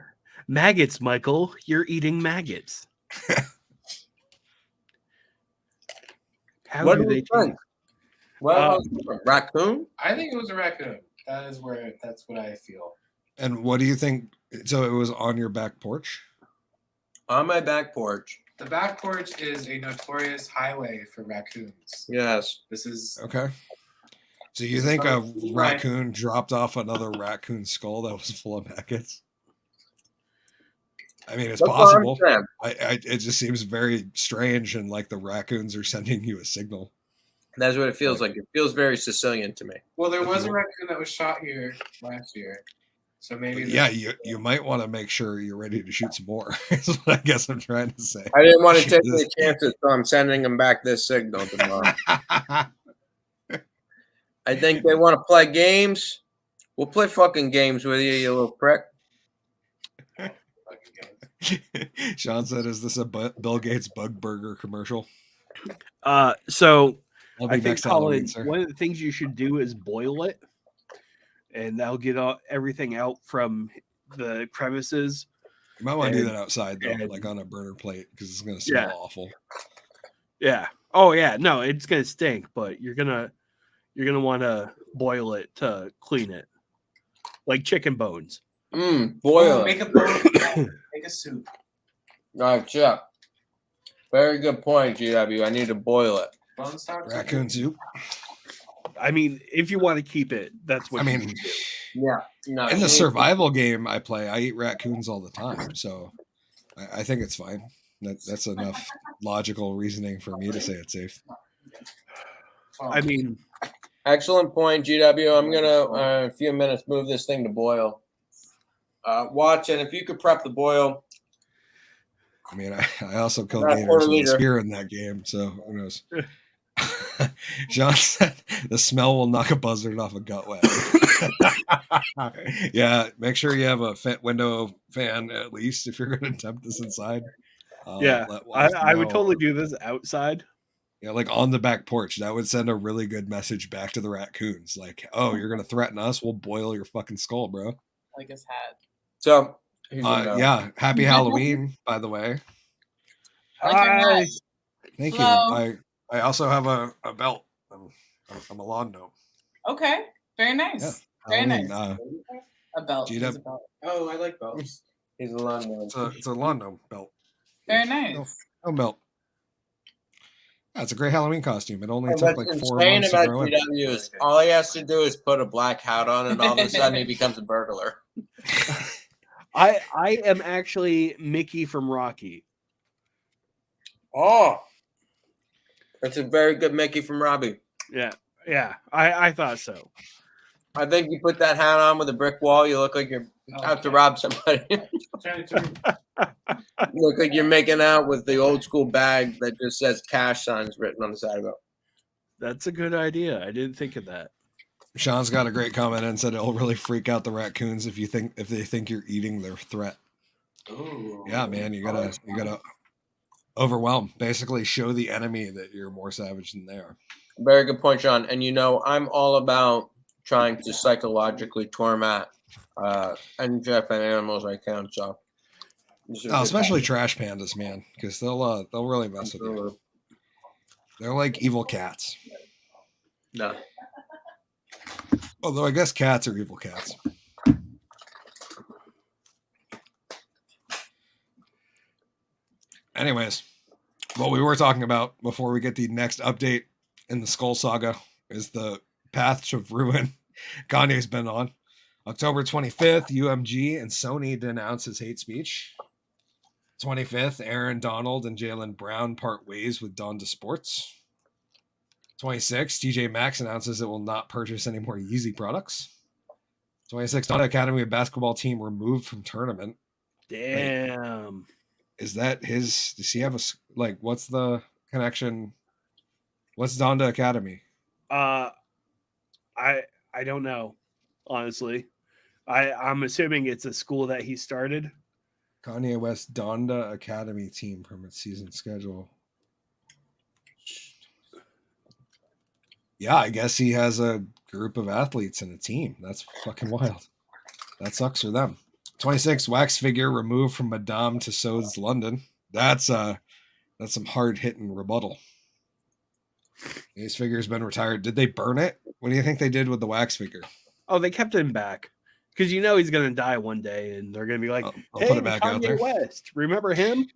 Maggots, Michael. You're eating maggots. How What do do they we think? taste? Well, raccoon? I think it was a raccoon. That's what I feel. And what do you think? So it was on your back porch? On my back porch. The back porch is a notorious highway for raccoons. Yes. This is Okay. So you think a raccoon dropped off another raccoon skull that was full of maggots? I mean, it's That's what I'm possible. saying. It just seems very strange, and like the raccoons are sending you a signal. That's what it feels like. It feels very Sicilian to me. well, there was a raccoon that was shot here last year, so maybe Yeah, you might want to make sure you're ready to shoot some more. Is what I guess I'm trying to say. I didn't want to Shoot take this. any chances, so I'm sending them back this signal tomorrow. I think they want to play games. We'll play fucking games with you, you little prick. Sean said, "Is this a Bill Gates bug burger commercial?" So I'll be I think, next Halloween, Colin, sir. one of the things you should do is boil it, and that'll get everything out from the crevices. You might want to do and- that outside though, and- like on a burner plate, because it's gonna smell Yeah. awful. Yeah. Oh yeah. No, it's gonna stink, but you're gonna want to boil it to clean it, like chicken bones. Boil make it. a bowl, make a soup. All right, Chuck. Very good point, GW. I need to boil it. Bone stock. Raccoon soup. I mean, if you want to keep it, that's what I you mean, can do. Yeah. No, in the survival game I play, I eat raccoons all the time, so I think it's fine. That's enough logical reasoning for me to say it's safe. I mean, Excellent point, GW. I'm gonna in a few minutes move this thing to boil. Watch, and if you could prep the boil. I mean, I also killed Not a gators quarter with a liter. spear in that game, so who knows? John said the smell will knock a buzzard off a gut wet. Yeah, make sure you have a window fan at least if you're going to attempt this inside. yeah, let us I would know. totally do this outside. Yeah, like on the back porch. That would send a really good message back to the raccoons. Like, oh, you're gonna threaten us? We'll boil your fucking skull, bro. Like his hat. So here's a Yeah, happy Halloween, by the way. I like your hat. Thank Hello. you. I also have a belt. I'm a lawn gnome. Okay. Very nice. Yeah, Very Halloween, nice. A belt. GW. He's a belt. Oh, I like belts. He's a long one. It's a lawn gnome belt. Very nice. No belt. Yeah, it's a great Halloween costume. It only And took what's like 4 insane months to about grow in. GW is all he has to do is put a black hat on, and all of a sudden he becomes a burglar. I am actually Mickey from Rocky. Oh, that's a very good Mickey from Robbie. Yeah, I thought so. I think you put that hat on with a brick wall, you look like you're out to rob somebody. You look like you're making out with the old school bag that just says cash signs written on the side of it. That's a good idea. I didn't think of that. Sean's got a great comment and said it'll really freak out the raccoons if they think you're eating their threat. Ooh. Yeah, man, you gotta overwhelm. Basically, show the enemy that you're more savage than they are. Very good point, Sean. And I'm all about trying to psychologically torment any type of animals I can. So, especially trash pandas, man, because they'll really mess with you. They're like evil cats. No. Although I guess cats are evil cats. Anyways, what we were talking about before we get the next update in the Skull Saga is the path of ruin Kanye's been on. October 25th, UMG and Sony denounce his hate speech. 25th, Aaron Donald and Jalen Brown part ways with Donda Sports. 26th, TJ Maxx announces it will not purchase any more Yeezy products. 26th, Donda Academy of Basketball team removed from tournament. Damn. Is that his? Does he have what's the connection? What's Donda Academy? I don't know, honestly. I'm assuming it's a school that he started. Kanye West Donda Academy team from its season schedule. Yeah, I guess he has a group of athletes and a team. That's fucking wild. That sucks for them. 26 wax figure removed from Madame Tussauds London. That's some hard hitting rebuttal. These figure's been retired. Did they burn it? What do you think they did with the wax figure? Oh, they kept him back because he's gonna die one day, and they're gonna be like, I'll "Hey, put it back out there." Kanye West, remember him?"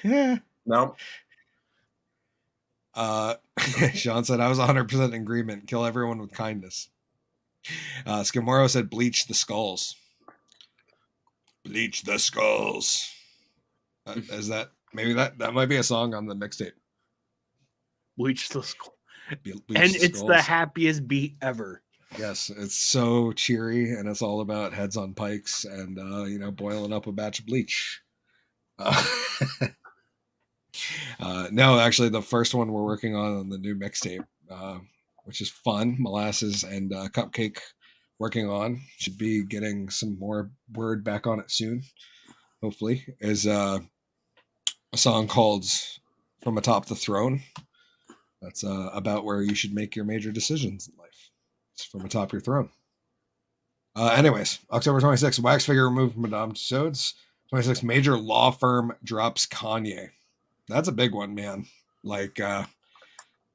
Yeah. No. Sean said, I was 100% in agreement. Kill everyone with kindness. Skimoro said, bleach the skulls. Bleach the skulls. Is that maybe that might be a song on the mixtape? Bleach the skull. Bleach And the it's skulls. the happiest beat ever. Yes, it's so cheery, and it's all about heads on pikes and boiling up a batch of bleach. No, actually, the first one we're working on the new mixtape, which is fun. Molasses and Cupcake working on. Should be getting some more word back on it soon. Hopefully, is a song called "From Atop the Throne." That's about where you should make your major decisions in life. It's from atop your throne. Anyways, October 26th, wax figure removed from Madame Tussauds. 26th, major law firm drops Kanye. That's a big one, man. Like,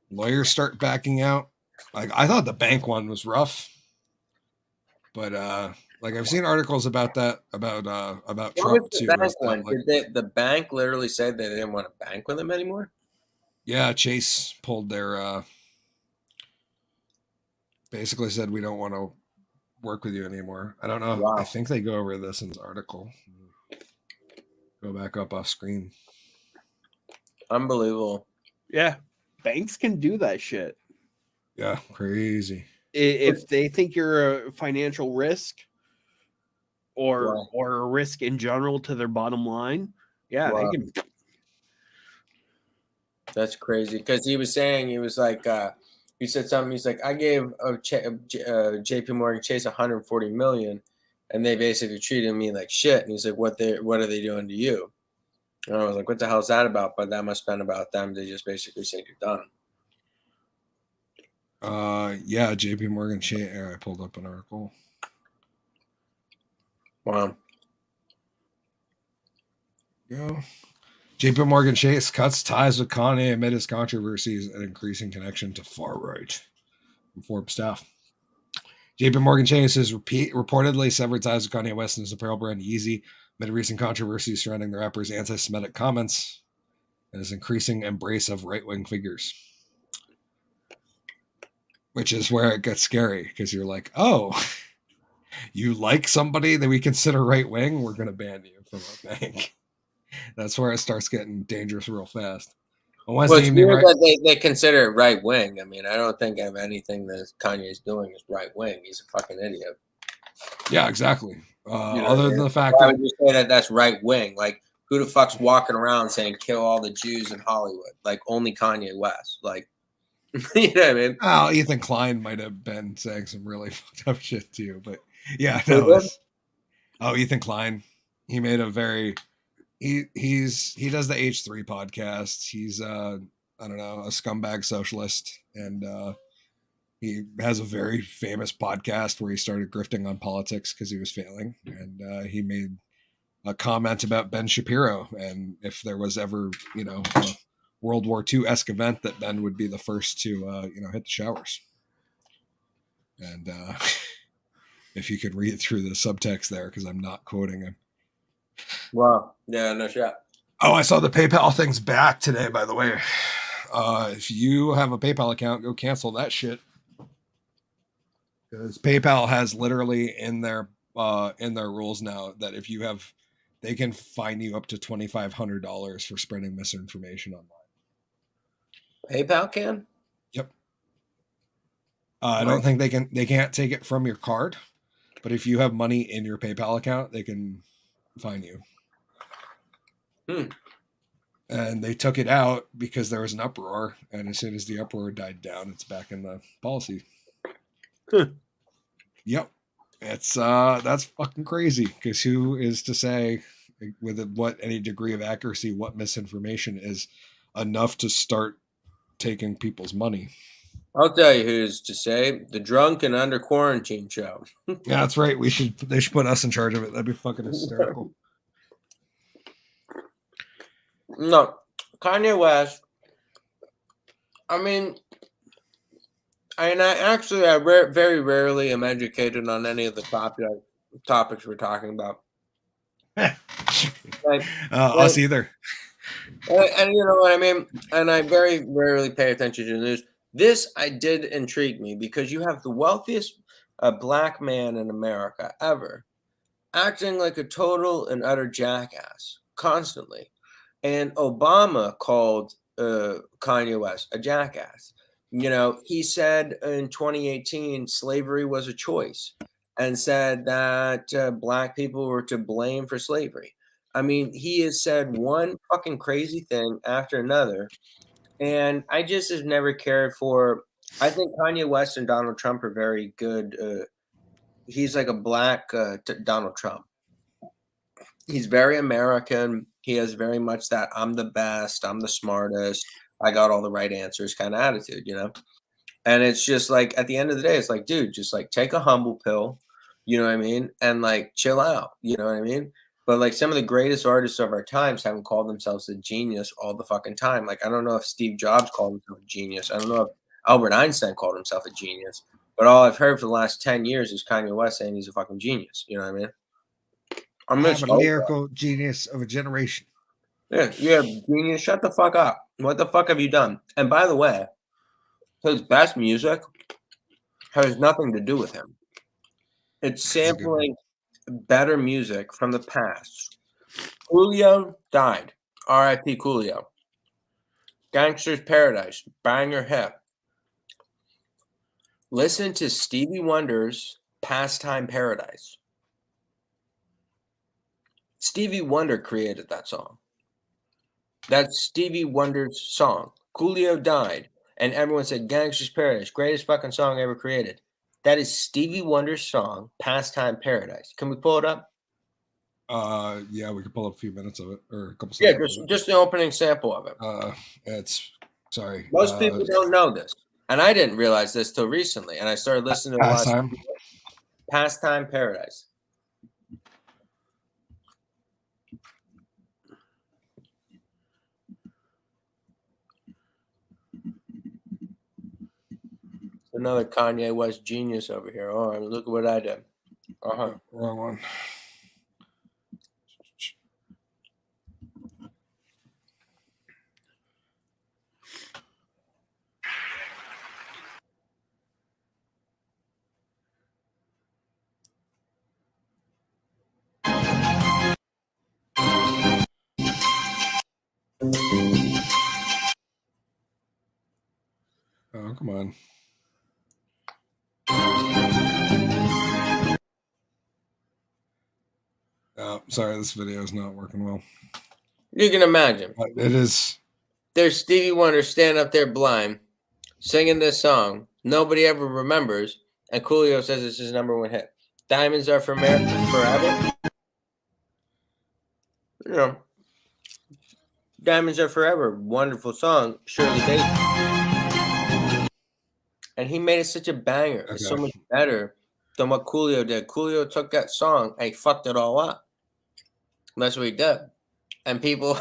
lawyers start backing out. Like, I thought the bank one was rough, but I've seen articles about that about Trump too. Bank one? Did the bank literally say they didn't want to bank with him anymore? Yeah, Chase pulled their basically said we don't want to work with you anymore. I don't know. Wow. I think they go over this in this article. Go back up off screen. Unbelievable. Yeah, banks can do that shit. Yeah, crazy. If they think you're a financial risk or a risk in general to their bottom line, yeah, they can. That's crazy. Because he was saying, he was like, he said something. He's like, I gave JP Morgan Chase $140 million, and they basically treated me like shit. And he's like, what are they doing to you? And I was like, what the hell is that about? But that must have been about them. They just basically said, you're done. Yeah, JP Morgan Chase. I pulled up an article. Wow. Go. JP Morgan Chase cuts ties with Kanye amid his controversies and increasing connection to far right. Forbes staff. JP Morgan Chase has reportedly severed ties with Kanye West and his apparel brand Yeezy amid recent controversies surrounding the rapper's anti-Semitic comments and his increasing embrace of right-wing figures. Which is where it gets scary, because you're like, oh, you like somebody that we consider right-wing? We're going to ban you from our bank. That's where it starts getting dangerous real fast. Well, it's weird that they consider it right wing. I mean, I don't think of anything that Kanye is doing is right wing. He's a fucking idiot. Yeah, exactly. You know, Other than the fact why that would you say that that's right wing? Like, who the fuck's walking around saying kill all the Jews in Hollywood? Like, only Kanye West. Like, you know what I mean? Oh, Ethan Klein might have been saying some really fucked up shit too, but yeah, no. Ethan Klein. He made a very he does the H3 podcast. He's I don't know, a scumbag socialist, and he has a very famous podcast where he started grifting on politics because he was failing, and he made a comment about Ben Shapiro, and if there was ever, you know, a World War II-esque event, that Ben would be the first to you know, hit the showers. And if you could read through the subtext there, because I'm not quoting him. Wow. Yeah, no shit. Oh, I saw the PayPal thing's back today, by the way. If you have a PayPal account, go cancel that shit. Because PayPal has literally in their rules now that if you have, they can fine you up to $2,500 for spreading misinformation online. PayPal can? Yep. I don't think they can't take it from your card, but if you have money in your PayPal account, they can fine you. And they took it out because there was an uproar, and as soon as the uproar died down, it's back in the policy. Yep. It's that's fucking crazy, because who is to say with what any degree of accuracy what misinformation is enough to start taking people's money? I'll tell you who's to say. The Drunk and Under Quarantine show. Yeah, that's right. They should put us in charge of it. That'd be fucking hysterical. No, Kanye West. I mean, I very rarely am educated on any of the topics we're talking about. Us either. And you know what I mean? And I very rarely pay attention to the news. This I did intrigue me, because you have the wealthiest black man in America ever acting like a total and utter jackass constantly. And Obama called Kanye West a jackass. You know, he said in 2018 slavery was a choice, and said that black people were to blame for slavery. I mean, he has said one fucking crazy thing after another. And I just have never cared for. I think Kanye West and Donald Trump are very good. He's like a black Donald Trump. He's very American. He has very much that I'm the best, I'm the smartest, I got all the right answers kind of attitude, you know? And it's just like, at the end of the day, it's like, dude, just like take a humble pill, you know what I mean? And like chill out, you know what I mean? But like some of the greatest artists of our times haven't called themselves a genius all the fucking time. Like, I don't know if Steve Jobs called himself a genius. I don't know if Albert Einstein called himself a genius. But all I've heard for the last 10 years is Kanye West saying he's a fucking genius. You know what I mean? I'm a lyrical genius of a generation. Yeah, you're a genius. Shut the fuck up. What the fuck have you done? And by the way, his best music has nothing to do with him. It's sampling better music from the past. Coolio died. R.I.P. Coolio. Gangster's Paradise. Bang Your Hip. Listen to Stevie Wonder's Pastime Paradise. Stevie Wonder created that song. That's Stevie Wonder's song. Coolio died, and everyone said Gangster's Paradise, greatest fucking song ever created. That is Stevie Wonder's song, Pastime Paradise. Can we pull it up? Yeah, we could pull up a few minutes of it, or a couple. Yeah, just the opening sample of it. It's sorry. Most people don't know this. And I didn't realize this till recently. And I started listening to a lot of Pastime. Pastime Paradise. Another Kanye West genius over here. Oh, look at what I did. Uh-huh. Wrong one. Oh, come on. Oh, sorry, this video is not working well. You can imagine. But it is. There's Stevie Wonder standing up there blind, singing this song. Nobody ever remembers. And Coolio says it's his #1 hit. Diamonds Are Forever. You know, Diamonds Are Forever. Wonderful song. Shirley Bassey. And he made it such a banger. Okay. It's so much better than what Coolio did. Coolio took that song and he fucked it all up. That's what he did. And people...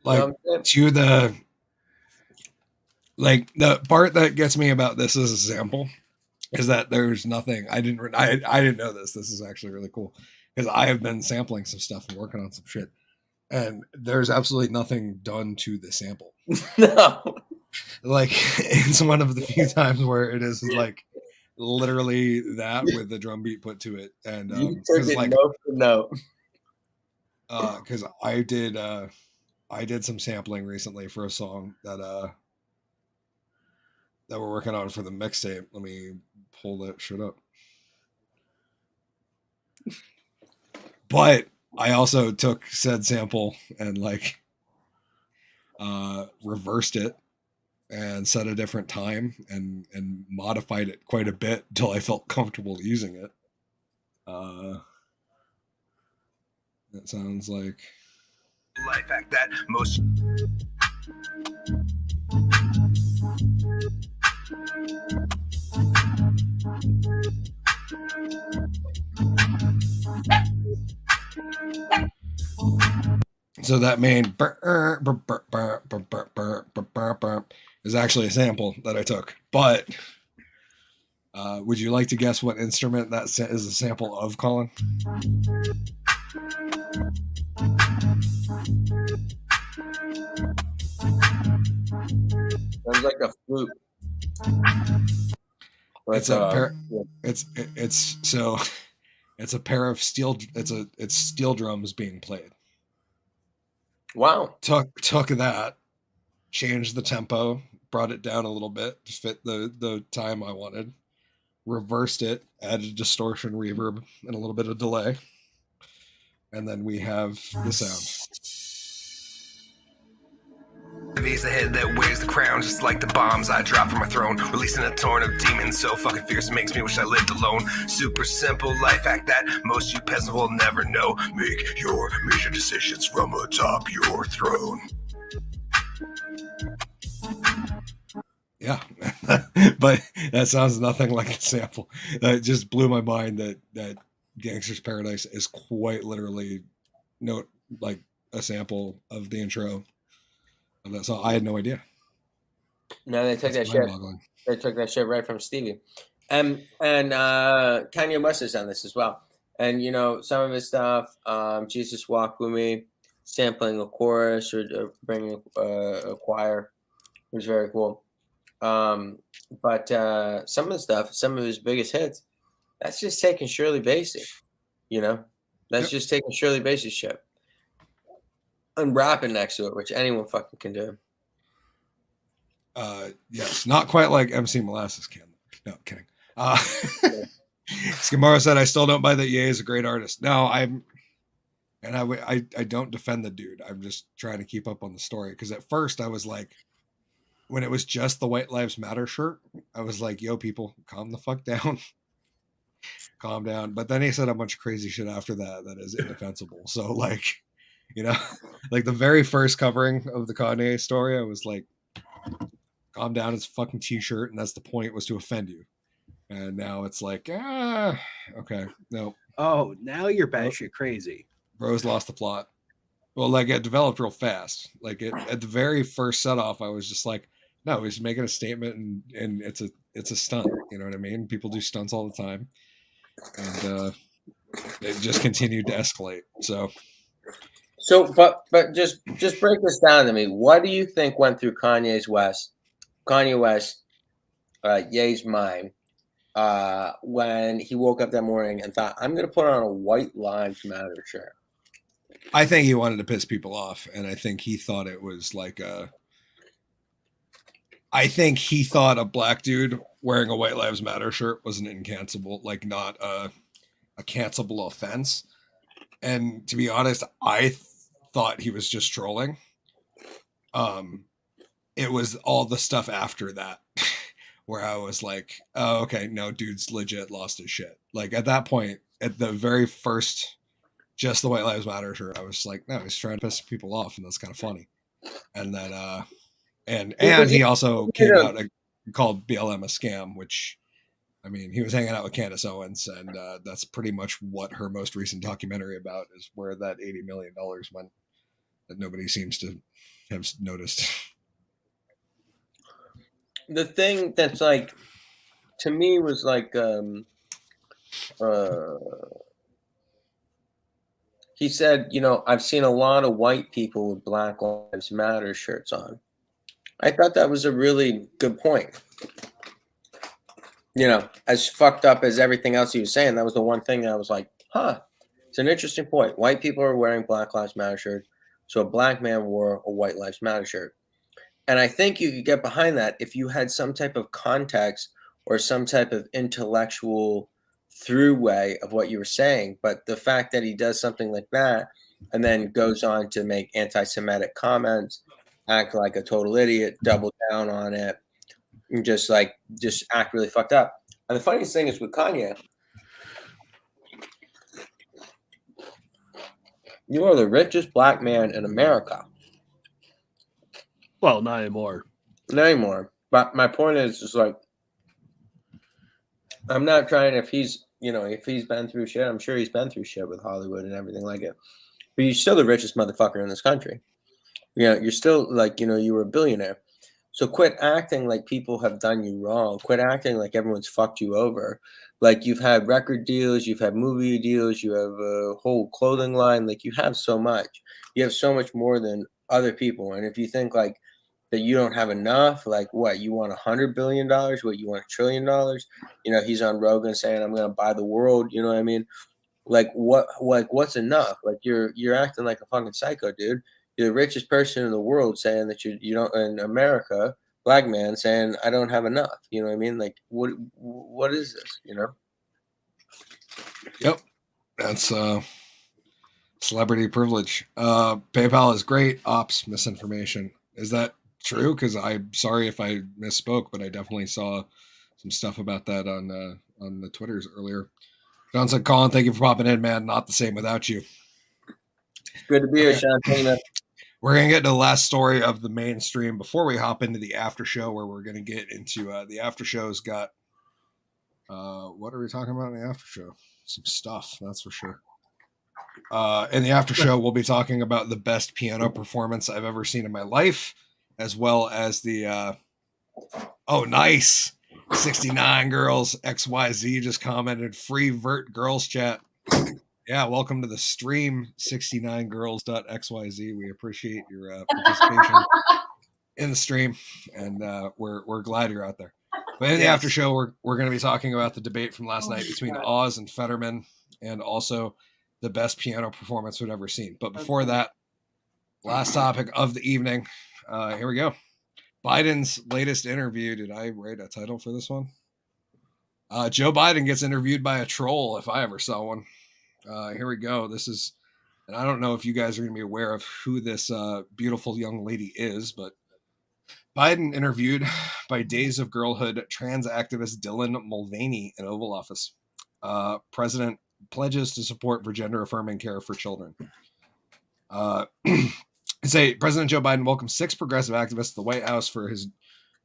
Like, to the part that gets me about this as a sample is that there's nothing. I didn't know this. This is actually really cool because I have been sampling some stuff and working on some shit, and there's absolutely nothing done to the sample. No. Like, it's one of the few times where it is like literally that with the drum beat put to it, and you took it like note for note. Because I did some sampling recently for a song that we're working on for the mixtape. Let me pull that shit up. But I also took said sample and like reversed it and set a different time and modified it quite a bit until I felt comfortable using it. That sounds like life hack that most so that main is actually a sample that I took. But would you like to guess what instrument that is a sample of, Collen? Sounds like a flute. It's a pair. It's a pair of steel. It's steel drums being played. Wow. Took that, changed the tempo, brought it down a little bit to fit the time I wanted, reversed it, added distortion, reverb, and a little bit of delay, and then we have the sound. He's the head that wears the crown, just like the bombs I drop from my throne, releasing a torrent of demons so fucking fierce it makes me wish I lived alone. Super simple life hack that most you peasants will never know. Make your major decisions from atop your throne. Yeah, but that sounds nothing like a sample. It just blew my mind that Gangster's Paradise is quite literally like a sample of the intro. So I had no idea. No, they took that shit. They took that shit right from Stevie, and Kanye West is on this as well. And you know some of his stuff, Jesus Walk With Me, sampling a chorus or bringing a choir, was very cool. But some of the stuff, some of his biggest hits, that's just taking Shirley Bassey. You know, that's just taking Shirley Bassey's shit and rapping next to it, which anyone fucking can do. Yes, not quite like MC Molasses can. No, kidding. Skimara said, I still don't buy that Ye is a great artist. No, I don't defend the dude. I'm just trying to keep up on the story. Because at first I was like, when it was just the White Lives Matter shirt, I was like, yo, people, calm the fuck down. calm down. But then he said a bunch of crazy shit after that is indefensible. So like, you know, like the very first covering of the Kanye story, I was like, calm down, it's a fucking t-shirt, and that's the point, was to offend you. And now it's like, okay, no. Oh, now you're batshit crazy. Bro's lost the plot. Well, like it developed real fast. Like at the very first set off, I was just like, no, he's making a statement, and it's a stunt. You know what I mean? People do stunts all the time, and it just continued to escalate. So, but just break this down to me. What do you think went through Kanye West, Ye's mind when he woke up that morning and thought, I'm going to put on a White Lives Matter shirt? I think he wanted to piss people off, and I think he thought it was like I think he thought a black dude wearing a White Lives Matter shirt was an incancelable, like not a cancelable offense. And to be honest, I thought he was just trolling. It was all the stuff after that where I was like, oh, okay, no, dude's legit lost his shit. Like at that point, at the very first, just the White Lives Matter shirt, I was like, no, he's trying to piss people off, and that's kind of funny. And then, and he also came out and called BLM a scam, which, I mean, he was hanging out with Candace Owens, and that's pretty much what her most recent documentary about is, where that $80 million went that nobody seems to have noticed. The thing that's like, to me, was like, he said, you know, I've seen a lot of white people with Black Lives Matter shirts on. I thought that was a really good point. You know, as fucked up as everything else he was saying, that was the one thing that I was like, huh, it's an interesting point. White people are wearing Black Lives Matter shirts, so a black man wore a White Lives Matter shirt. And I think you could get behind that if you had some type of context or some type of intellectual throughway of what you were saying. But the fact that he does something like that and then goes on to make anti-Semitic comments, act like a total idiot, double down on it, and just act really fucked up. And the funniest thing is with Kanye, you are the richest black man in America. Well, not anymore. Not anymore. But my point is just like, I'm not trying, if he's been through shit, I'm sure he's been through shit with Hollywood and everything like it. But you're still the richest motherfucker in this country. You know, you're still like, you know, you were a billionaire. So quit acting like people have done you wrong. Quit acting like everyone's fucked you over. Like you've had record deals, you've had movie deals, you have a whole clothing line. Like you have so much. You have so much more than other people. And if you think like that you don't have enough, like what, you want $100 billion? What, you want $1 trillion? You know, he's on Rogan saying, I'm going to buy the world. You know what I mean? Like what's enough? Like you're acting like a fucking psycho, dude. You're the richest person in the world saying that you don't, in America, black man saying, I don't have enough. You know what I mean? Like, what is this, you know? Yep. That's celebrity privilege. PayPal is great. Ops misinformation. Is that true? Because I'm sorry if I misspoke, but I definitely saw some stuff about that on the Twitters earlier. John said, Colin, thank you for popping in, man. Not the same without you. Good to be here, Sean. We're going to get to the last story of the mainstream before we hop into the after show, where we're going to get into the after show's got, what are we talking about in the after show? Some stuff, that's for sure. In the after show, we'll be talking about the best piano performance I've ever seen in my life, as well as the, oh, nice. 69 girls XYZ just commented, free vert girls chat. Yeah, welcome to the stream, 69girls.xyz. We appreciate your participation in the stream, and we're glad you're out there. But in the after show, we're going to be talking about the debate from last night between Oz and Fetterman, and also the best piano performance we've ever seen. But before that, last topic of the evening. Here we go. Biden's latest interview. Did I write a title for this one? Joe Biden gets interviewed by a troll, if I ever saw one. Here we go. This is, and I don't know if you guys are going to be aware of who this beautiful young lady is, but Biden interviewed by Days of Girlhood trans activist Dylan Mulvaney in Oval Office. President pledges to support for gender-affirming care for children. President Joe Biden welcomes 6 progressive activists to the White House for his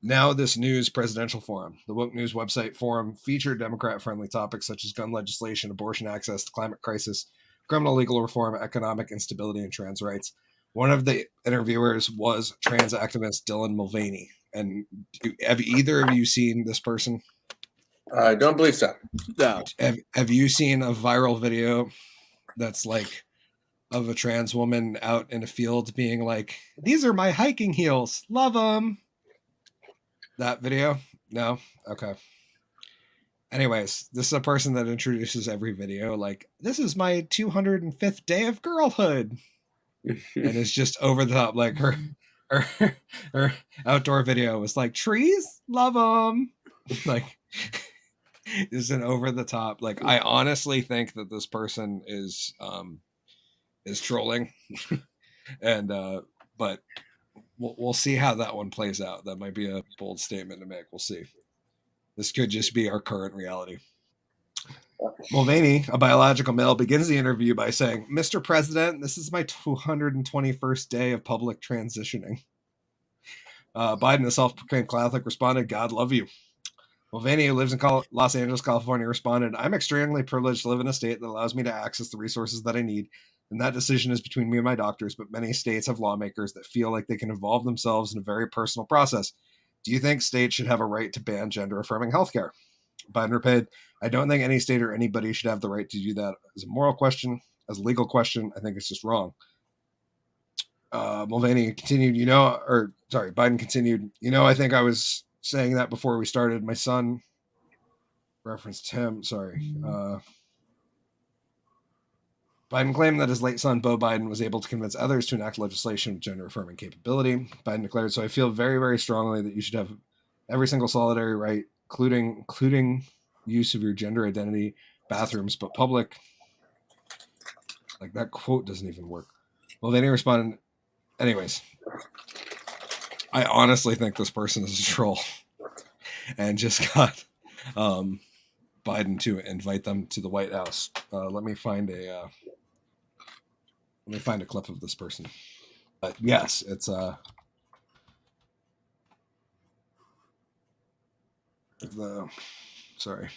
Now This News presidential forum. The Woke News website forum featured Democrat-friendly topics such as gun legislation, abortion access, the climate crisis, criminal legal reform, economic instability, and trans rights. One of the interviewers was trans activist Dylan Mulvaney. And have either of you seen this person? I don't believe so. No. Have you seen a viral video that's like of a trans woman out in a field being like, "These are my hiking heels, love them"? That video? No? Okay. Anyways, this is a person that introduces every video like, "This is my 205th day of girlhood." And it's just over the top. Like her outdoor video was like, "Trees, love them." Like, is an over the top. Like, I honestly think that this person is trolling, and but we'll see how that one plays out. That might be a bold statement to make. We'll see. This could just be our current reality. Mulvaney, a biological male, begins the interview by saying, "Mr. President, this is my 221st day of public transitioning." Biden, a self-proclaimed Catholic, responded, "God love you." Mulvaney, who lives in Los Angeles, California, responded, "I'm extremely privileged to live in a state that allows me to access the resources that I need, and that decision is between me and my doctors, but many states have lawmakers that feel like they can involve themselves in a very personal process. Do you think states should have a right to ban gender-affirming healthcare?" Biden replied, "I don't think any state or anybody should have the right to do that. As a moral question, as a legal question, I think it's just wrong." Mulvaney continued, Biden continued, "I think I was saying that before we started. My son," referenced him, Biden claimed that his late son, Beau Biden, was able to convince others to enact legislation with gender-affirming capability. Biden declared, "So I feel very, very strongly that you should have every single solitary right, including use of your gender identity, bathrooms, but public." Like, that quote doesn't even work. Well, then he responded, anyways, I honestly think this person is a troll and just got Biden to invite them to the White House. Let me find a clip of this person. Yes, it's sorry.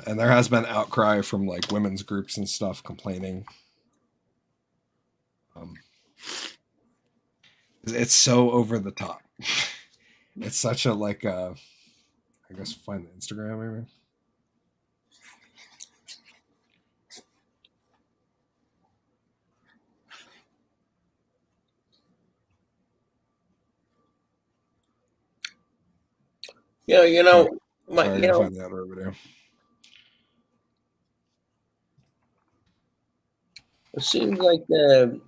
And there has been outcry from like women's groups and stuff complaining. It's so over the top. It's such a I guess find the Instagram maybe. Find the other video. It seems like the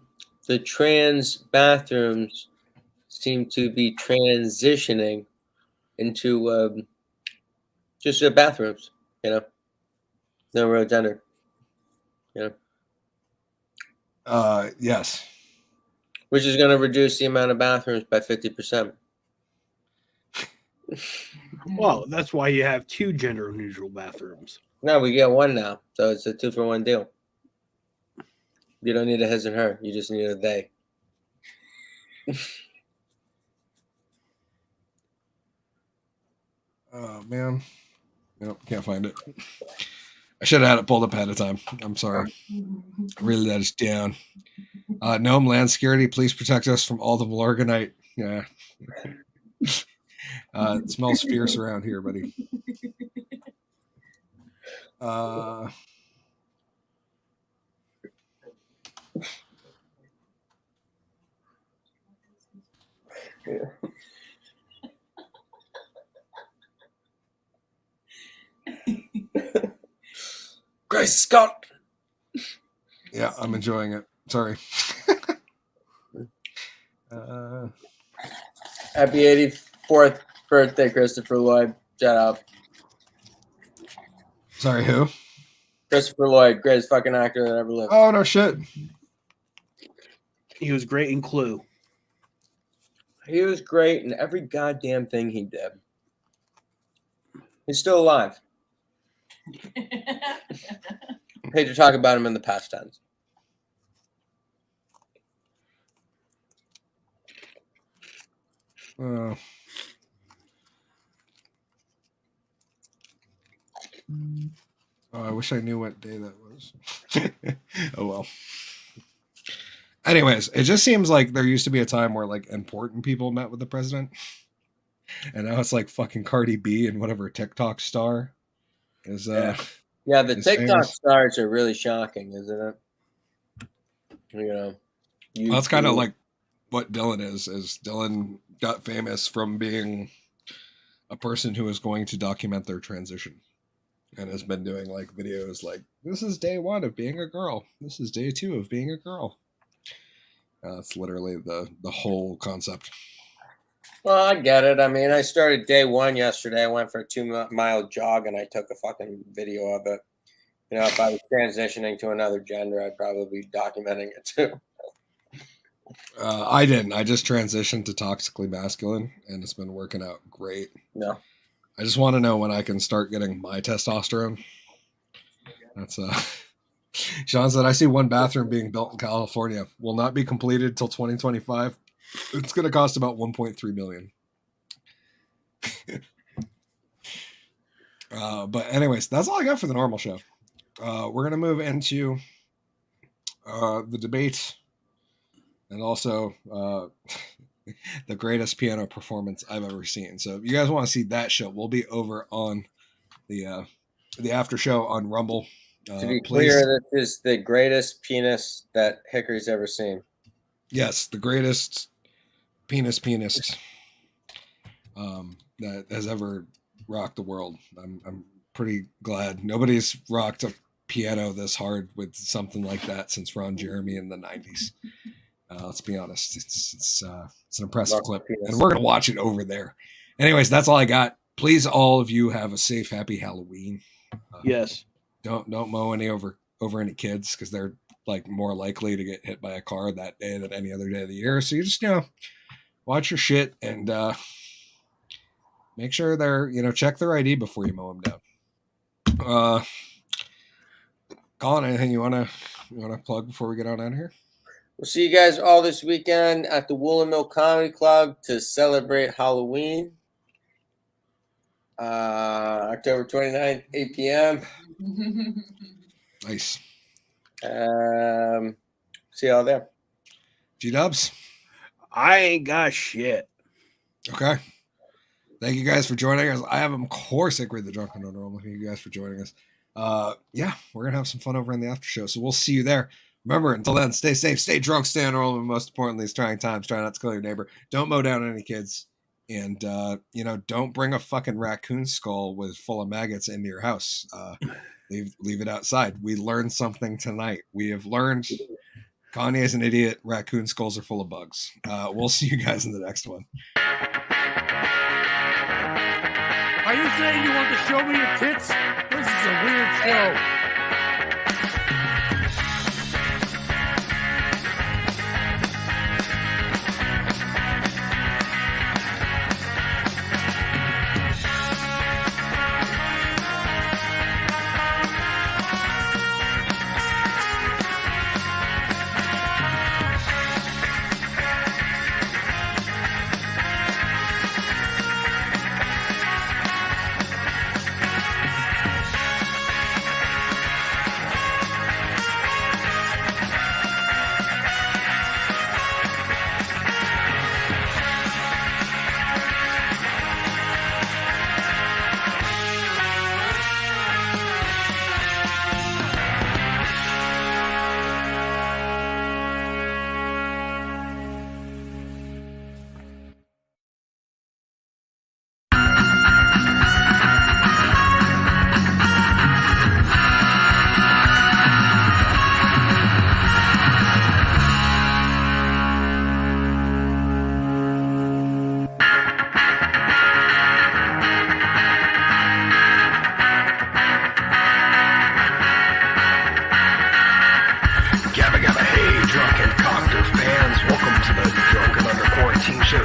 trans bathrooms seem to be transitioning into just bathrooms, no real gender, Yes. Which is going to reduce the amount of bathrooms by 50%. Well, that's why you have 2 gender-neutral bathrooms. No, we get 1 now, so it's a 2-for-1 deal. You don't need a his and her. You just need a they. Oh, man. Nope, can't find it. I should have had it pulled up ahead of time. I'm sorry. Really let us down. Gnome Land Security, please protect us from all the Malorganite. Yeah. It smells fierce around here, buddy. Grace Scott. Yeah, I'm enjoying it. Sorry. Happy 84th birthday, Christopher Lloyd. Shout out. Sorry, who? Christopher Lloyd, greatest fucking actor that ever lived. Oh, no shit. He was great in Clue. He was great in every goddamn thing he did. He's still alive. Hate to talk about him in the past tense. I wish I knew what day that was. Oh well. Anyways, it just seems like there used to be a time where like important people met with the president, and now it's like fucking Cardi B and whatever TikTok star is. The is TikTok famous. stars are really shocking, isn't it? You know, Well, that's kind of like what Dylan is. Dylan got famous from being a person who is going to document their transition, and has been doing like videos like, "This is day 1 of being a girl. This is day 2 of being a girl." That's literally the whole concept. Well, I get it. I mean, I started day 1 yesterday. I went for a 2-mile jog, and I took a fucking video of it. You know, if I was transitioning to another gender, I'd probably be documenting it too. I didn't. I just transitioned to toxically masculine, and it's been working out great. No. I just want to know when I can start getting my testosterone. That's Sean said, I see one bathroom being built in California. Will not be completed till 2025. It's going to cost about $1.3 million. But anyways, that's all I got for the normal show. We're going to move into the debate, and also the greatest piano performance I've ever seen. So if you guys want to see that show, we'll be over on the after show on Rumble. To be clear, this is the greatest penis that Hickory's ever seen. Yes, the greatest penis that has ever rocked the world. I'm pretty glad nobody's rocked a piano this hard with something like that since Ron Jeremy in the 90s. Let's be honest, it's an impressive clip, and we're gonna watch it over there. Anyways, that's all I got. Please, all of you, have a safe, happy Halloween. Yes. Don't mow any over any kids, because they're like more likely to get hit by a car that day than any other day of the year. So you just watch your shit and make sure they're check their ID before you mow them down. Colin, anything you wanna plug before we get on out of here? We'll see you guys all this weekend at the Woolen Mill Comedy Club to celebrate Halloween. October 29th, 8 p.m. Nice. See y'all there. G-dubs? I ain't got shit. Okay. Thank you guys for joining us. I am, of course, Hickory the Drunken Underwhelming. Thank you guys for joining us. Yeah, we're going to have some fun over in the after show, so we'll see you there. Remember, until then, stay safe, stay drunk, stay underwhelming. Most importantly, these trying times, try not to kill your neighbor. Don't mow down any kids. And, don't bring a fucking raccoon skull full of maggots into your house. Leave it outside. We learned something tonight. We have learned Kanye is an idiot. Raccoon skulls are full of bugs. We'll see you guys in the next one. Are you saying you want to show me your tits? This is a weird show.